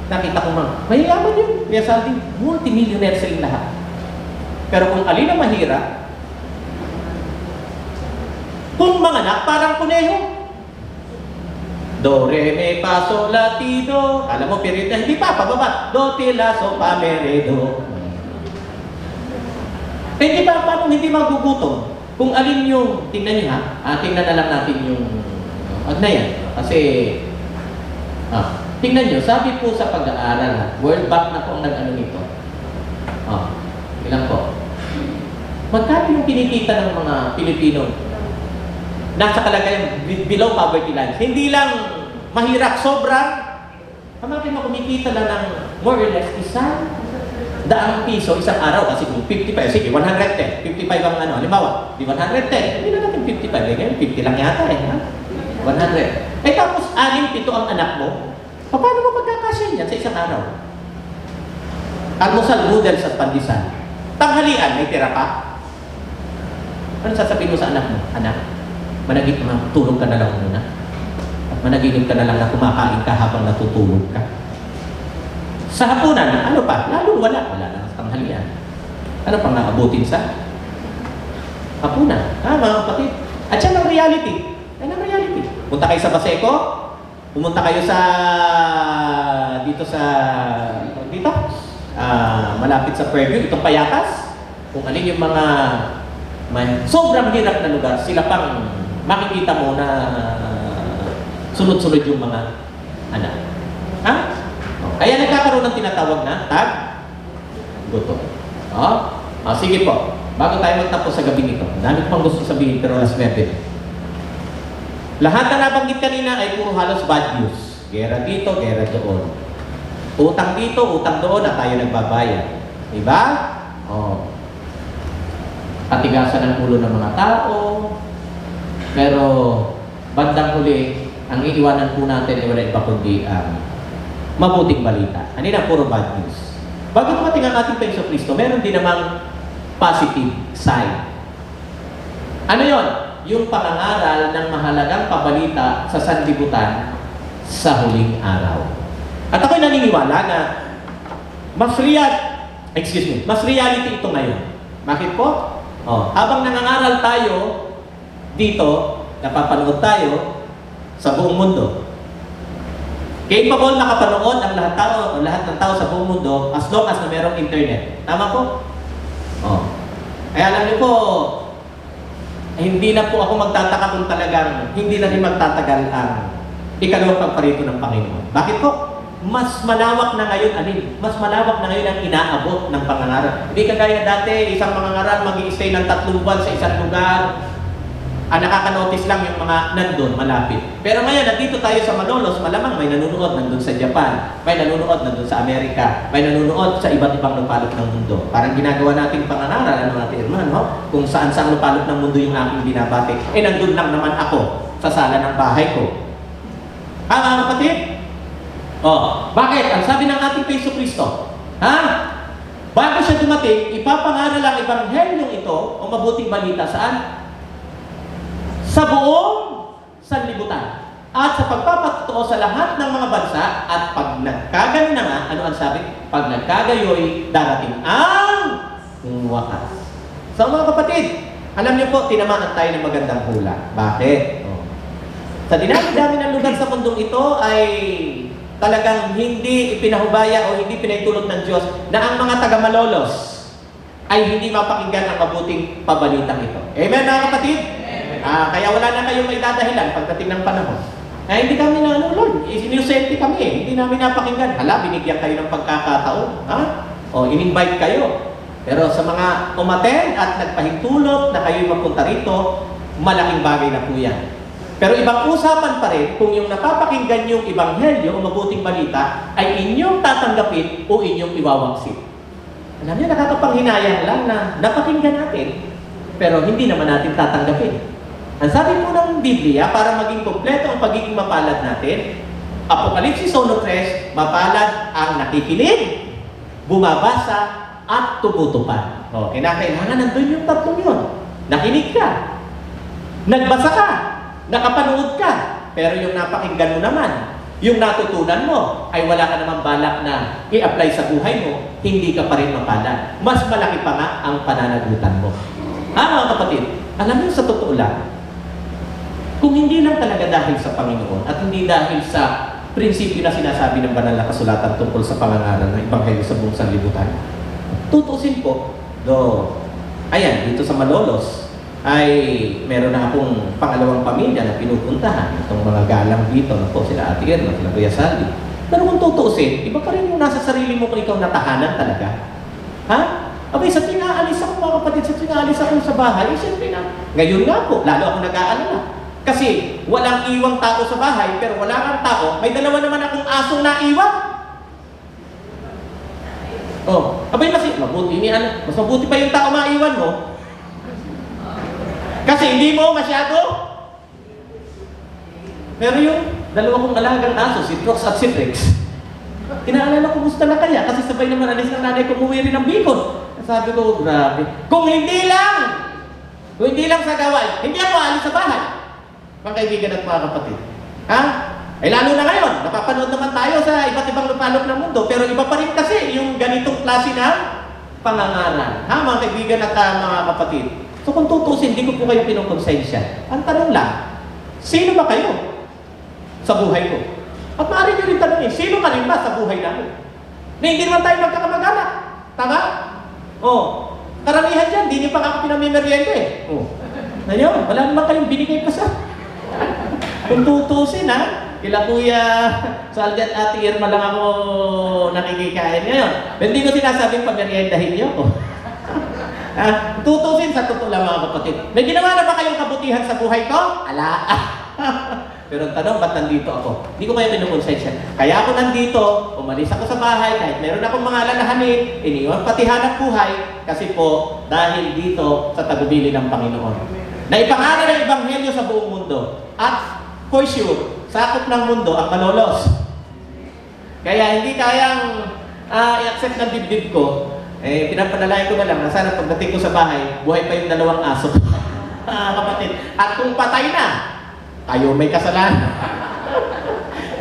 Nakita ko mga, mayayaman yun. Kaya sabi, multimillionaire silang lahat. Pero kung alin ang mahirap, kung mga anak, parang kuneho. Do, re, me, fa, sol, la, ti, do. Alam mo, period na, hindi pa, pababa. Do, ti, la, so, pa, me, re, do. Hindi pa, paano hindi magugutom? Kung alin yung, tingnan niyo ha, tingnan na lang natin yung, wag na yan. Kasi, tingnan niyo, sabi po sa pag-aaral, World Bank na po ang nag-ano nito. Ilan po? Magkano yung kinikita ng mga Pilipino? Nasa kalagayan below poverty line. Hindi lang mahirap, sobrang. Kamaki mo kumikita lang ng more or less 100 piso isang araw. Kasi kung 55, sige, 110. 55 ang ano, halimbawa, di 110. Hindi na natin 55. Ngayon, 50 lang yata eh. Ha? 100. Tapos 6, 7 ang anak mo. Paano mo magkakasya yan sa isang araw? Almusal, noodles at pandesal. Tanghalian, may tira pa. Ano sasabihin mo sa anak mo? Anak, tulog ka na lang muna. At managinip ka na lang na kumakain ka habang natutulog ka. Sa hapunan, ano pa? Lalo wala na sa tanghalian. Ano pang naabutin sa hapunan? Mga kapatid. At yan ang reality. Yan ang reality. Punta kayo sa Baseco, pumunta kayo sa malapit sa Fairview, itong Payatas. Kung alin yung mga sobrang hirap na lugar, sila pang makikita mo na sunod-sunod yung mga anak. Ha? Kaya nagkakaroon ng tinatawag na gutom. Sige po. Bago tayo magtapos sa gabi nito, dami pang gusto sabihin pero last minute. Lahat na nabanggit kanina ay puro halos bad news. Gera dito, gera doon. Utang dito, utang doon at tayo nagbabayad. Diba? Patigasan ng ulo ng mga tao. Pero bandang huli, ang iiwanan po natin ay wala iba kundi ang mabuting balita. Ano na puro bad news. Bago tumating ang ating Panginoon Kristo, meron din namang positive side. Ano yon? Yung pangangaral ng mahalagang pabalita sa sanlibutan sa huling araw. At ako'y naniniwala na mas reality ito ngayon. Bakit po? Habang nangangaral tayo dito, napapanood tayo sa buong mundo. Capable nakapanood ang lahat ng tao sa buong mundo as long as na merong internet. Tama po? Kaya alam niyo po, hindi na po ako magtataka kung talagang hindi na rin magtatagal ang ikalawang pagparito ng Panginoon. Bakit po? Mas malawak na ngayon, mas malawak na ngayon ang inaabot ng pangangaral. Hindi kagaya dati, isang mangangaral mag-i-stay ng 3 buwan sa isang lugar. Nakaka-notice lang yung mga nandun, malapit. Pero ngayon, nandito tayo sa Malolos, malamang may nanunood nandun sa Japan, may nanunood nandun sa Amerika, may nanunood sa iba't ibang lupalop ng mundo. Parang ginagawa nating pangangaral, natin, kung saan-saan lupalop ng mundo yung aking binabati. Nandun lang naman ako sa sala ng bahay ko. Mga kapatid? Bakit? Ang sabi ng ating Panginoon Kristo, bago siya dumating, ipapangaral ang ebanghelyong ito o mabuting balita saan? Sa buong sanlibutan. At sa pagpapatutuo sa lahat ng mga bansa at pag nagkagayon na nga, ano ang sabi? Pag nagkagayoy, darating ang wakas. So mga kapatid, alam niyo po, tinamaan tayo ng magandang hula. Bakit? Sa dinami-dami ng lugar sa mundong ito ay talagang hindi ipinahubaya o hindi pinaitulot ng Diyos na ang mga taga-Malolos ay hindi mapakinggan ang mabuting pabalitang ito. Amen mga kapatid? Kaya wala na kayong may dadahilan pagdating ng panahon. Hindi kami na, Lord, isinusente kami. Hindi namin napakinggan. Hala, binigyan kayo ng pagkakataon. O, in-invite kayo. Pero sa mga umaten at nagpahintulot na kayo'y mapunta rito, malaking bagay na po yan. Pero ibang usapan pa rin kung yung napapakinggan yung ebanghelyo o mabuting balita ay inyong tatanggapin o inyong iwawaksit. Alam niyo, nakakapanghinayang lang na napakinggan natin, pero hindi naman natin tatanggapin. Ang sabi po ng Biblia, para maging kompleto ang pagiging mapalad natin, Apokalipsis 1:3, mapalad ang nakikinig, bumabasa, at tumutupad. Kinakailangan nandun yung tatlong yun. Nakinig ka, nagbasa ka, nakapanood ka, pero yung napakinggan mo naman, yung natutunan mo, ay wala ka namang balak na i-apply sa buhay mo, hindi ka pa rin mapalad. Mas malaki pa nga ang pananagutan mo. Mga kapatid, alam niyo sa totoo lang, kung hindi lang talaga dahil sa Panginoon at hindi dahil sa prinsipyo na sinasabi ng banal na kasulatan tungkol sa pangangaral ng Ebanghelyo sa buong sanlibutan, tutusin po, dito sa Malolos, ay meron na akong pangalawang pamilya na pinupuntahan. Itong mga galang dito na po, sila Ate Irma, sila Kuya Saldi. Pero kung tutusin, iba pa rin yung nasa sarili mo kung ikaw natahanan talaga. Abay, sa tinaalis ako mga kapatid, sa tinaalis ako sa bahay, siyempre na. Ngayon nga po, lalo ako nag-aalala. Kasi walang iwang tao sa bahay, pero wala kang tao, may dalawa naman akong asong naiwan. Abay, mas mabuti pa yung tao maiwan mo. Kasi hindi mo masyado. Pero yung dalawa kong alagang aso, si Trox at si Trix, inaalala ko, gusto na kaya? Kasi sabay naman alis ng nanay ko, umuwi rin ng Bicol. Sabi ko, grabe. Kung hindi lang sa gawain, hindi ako alis sa bahay. Mga kaibigan at mga kapatid. Lalo na ngayon, napapanood naman tayo sa iba't ibang lupalop ng mundo, pero iba pa rin kasi yung ganitong klase ng pangangaral. Mga kaibigan at mga kapatid. So kung tutusin, hindi ko po kayo pinukonsensya. Ang tanong lang, sino ba kayo sa buhay ko? At maaari nyo rin tanongin, sino ka rin ba sa buhay namin? Na hindi naman tayo magkakamag-anak. Tama? Karamihan dyan, di niyo pa ako pinamimerienda Ngayon, wala naman kayong binigay pa sa kung tutusin kila Kuya Saldi at Ate Irma lang ako nakikikain ngayon. Hindi ko sinasabing pameriendahin niyo ako. Tutusin sa totoo lang mga kapatid. May ginawa na ba kayong kabutihan sa buhay ko? Ala! Pero ang tanong, ba't nandito ako? Hindi ko kayo pinukonsensya. Kaya ako nandito, umalis ako sa bahay, kahit meron akong mga alalahanin, iniwan pati hanap buhay, kasi po, dahil dito sa tagubili ng Panginoon. Na ipangaral ng Ebanghelyo sa buong mundo. At, for sure, sakop ng mundo ang Malolos. Kaya hindi kayang i-accept ng dibdib ko, pinapanalangin ko na lang na sana pagdating ko sa bahay, buhay pa yung dalawang aso. Kapatid. At kung patay na, kayo may kasalanan.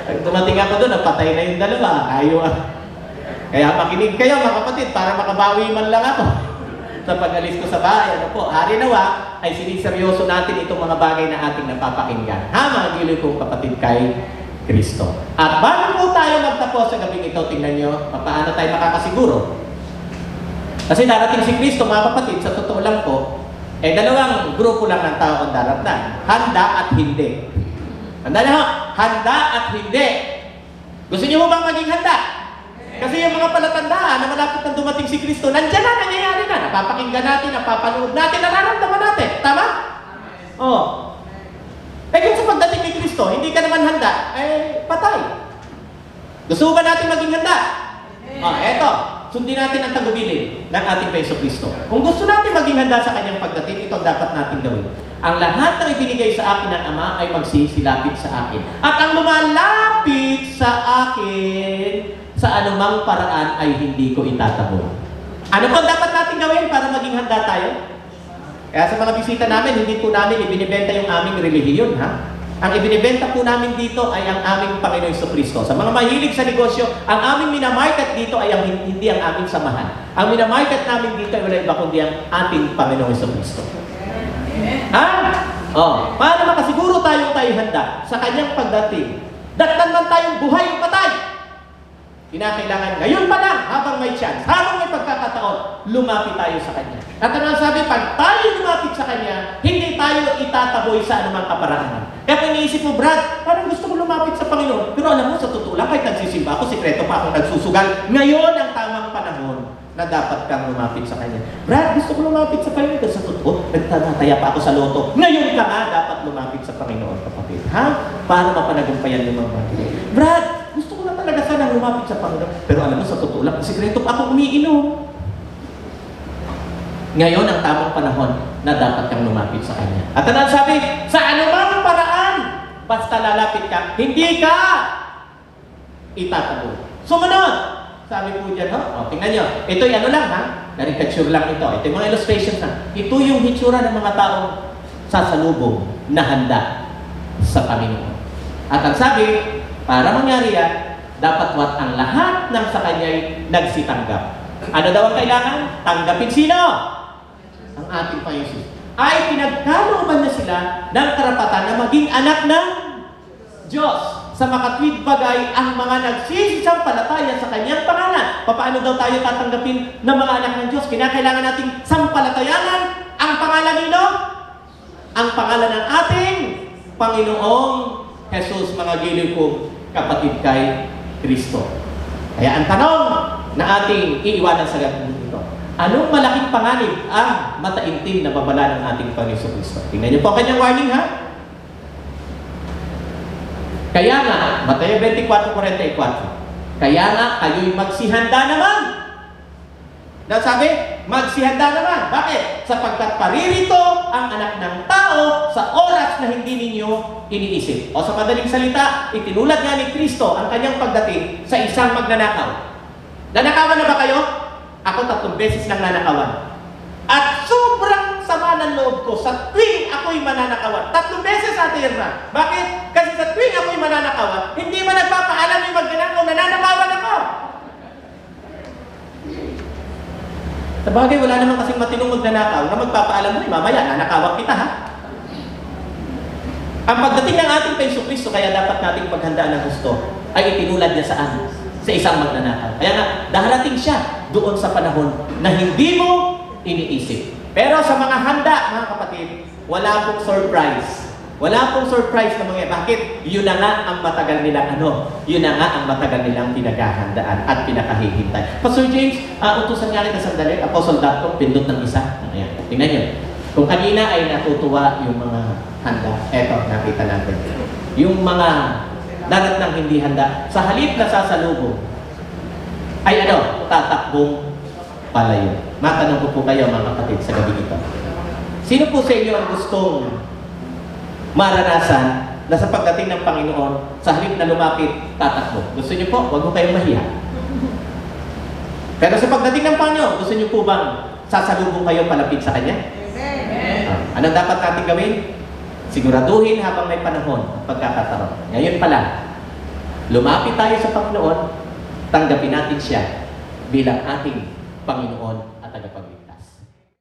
Pag dumating ako doon, napatay na yung dalawa. Kaya makinig kayo mga kapatid para makabawi man lang ako sa pag-alis ko sa bahay. Hari nawa ay siniseryoso natin itong mga bagay na ating napapakinggan. Mga giliw kong kapatid kay Kristo. At bago po tayo magtapos sa gabing ito, tingnan nyo, paano tayo makakasiguro? Kasi darating si Kristo, mga kapatid, sa totoo lang po, dalawang grupo lang ng tao ang daratnan. Handa at hindi. Handa na ho? Handa at hindi. Gusto niyo mo bang maging handa? Kasi yung mga palatandaan na malapit na dumating si Kristo, nandiyan na, nangyayari na. Napapakinggan natin, napapanood natin, nararamdaman natin. Tama? Kung sa pagdating ni Kristo, hindi ka naman handa, patay. Gusto ba natin maging handa? Eto. Sundin natin ang tagubilin ng ating Yesu Kristo. Kung gusto natin maging handa sa kanyang pagdating, ito ang dapat natin gawin. Ang lahat ng ibinigay sa akin ng Ama ay magsisilapit sa akin. At ang lumalapit sa akin sa anumang paraan ay hindi ko itatabon. Ano po dapat natin gawin para maging handa tayo? Kaya sa mga bisita namin, hindi po namin ibinibenta yung aming relihiyon, Ang ibinibenta po namin dito ay ang aming Panginoon Jesucristo. Sa mga mahilig sa negosyo, ang aming minamarket dito ay hindi ang aming samahan. Ang minamarket namin dito ay wala iba kundi ang ating Panginoon Jesucristo. Paano makasiguro tayo handa sa kanyang pagdating? Datnan man tayong buhay o patay. Kinakailangan ngayon pa lang, habang may chance, habang may pagkakataon, lumapit tayo sa Kanya. At ano ang sabi, pag tayo lumapit sa Kanya, hindi tayo itataboy sa anumang kaparaanan. Kaya kung iniisip mo, Brad, parang gusto ko lumapit sa Panginoon. Pero alam mo, sa totoo lang, kahit nagsisimba ako, sikreto pa akong nagsusugal. Ngayon ang tamang panahon na dapat kang lumapit sa Kanya. Brad, gusto ko lumapit sa Panginoon. Sa totoo, nagtataya pa ako sa loto. Ngayon ka nga dapat lumapit sa Panginoon, kapatid. Ha? Para mapanagumpayan yung mga bagay. Brad, gusto ko na talaga sana lumapit sa Panginoon. Pero alam mo, sa totoo lang, sikreto pa akong umiinom. Ngayon ang tamang panahon na dapat kang lumapit sa Kanya. At ano sabi? Sa anumang paraan, basta lalapit ka, hindi ka itataboy. Sumunod! Sabi po dyan, no? O, tingnan nyo. Ito'y ano lang, ha? Caricature lang ito. Ito yung mga illustration na. Ito yung hitsura ng mga taong sasalubong na handa sa Panginoon. At ang sabi, para mangyari yan, dapat what ang lahat ng sa Kanya'y nagsitanggap. Ano daw ang kailangan? Tanggapin sino? Ang ating Panginoon. Ay pinagkalooban na sila ng karapatan na maging anak ng Diyos. Sa makatwid bagay ang mga nagsisisampalataya sa Kanyang pangalan. Paano daw tayo tatanggapin ng mga anak ng Diyos? Kinakailangan nating sampalatayanan ang pangalan nino? Ang pangalan ng ating Panginoong Jesus, mga giliw kong kapatid kay Kristo. Kaya ang tanong na ating iiwanan sa gabing ito, anong malaking panganib ang mataimtim na babala ng ating Panginoon Kristo? Tingnan niyo po ang kanyang warning, ha? Kaya nga, Mateo 24:44, kaya nga kayo'y magsihanda naman. Sabi, magsihanda naman. Bakit? Sapagkat paririto ang anak ng tao sa oras na hindi ninyo iniisip. O sa madaling salita, itinulad nga ni Kristo ang kanyang pagdating sa isang magnanakaw. Nanakawan na ba kayo? Ako 3 beses lang nanakawan. At sobrang sama ng loob ko sa tuwing ako'y mananakawan. 3 beses, Ate Irma. Bakit? Kasi sa tuwing ako'y mananakawan, hindi man nagpapaalam yung magnanakaw, nananakawan ako. Sa bagay, wala naman kasing matinong magnanakaw na magpapaalam mo, mamaya, nanakawan kita, ha? Ang pagdating ng ating Panginoon Kristo, kaya dapat nating paghandaan ng gusto, ay itinulad niya saan? Sa isang magnanakaw. Kaya nga, darating siya doon sa panahon na hindi mo iniisip. Pero sa mga handa, mga kapatid, wala pong surprise. Wala pong surprise na mga bakit? Yun na nga ang matagal nilang yun na nga ang matagal nilang pinaghahandaan at pinakahihintay. Pastor James, utusan nga rin na sandali, apostle.com, pindot ng isa. Ayan, tingnan nyo. Kung kanina ay natutuwa yung mga handa, eto, nakita natin. Yung mga darat ng hindi handa, sa halip na sasalubong, ay tatakbong palayo. Matanong ko po kayo, mga kapatid, sa gabi ito. Sino po sa inyo ang gustong maranasan na sa pagdating ng Panginoon, sa halip na lumapit, tatakbo? Gusto niyo po? Huwag mo kayong mahiya. Pero sa pagdating ng Panginoon, gusto niyo po bang sasalubong kayo palapit sa Kanya? Amen. Anong dapat natin gawin? Siguraduhin habang may panahon, pagkakataon. Ngayon pa lang, lumapit tayo sa Panginoon, tanggapin natin siya bilang ating Panginoon at tagapagligtas.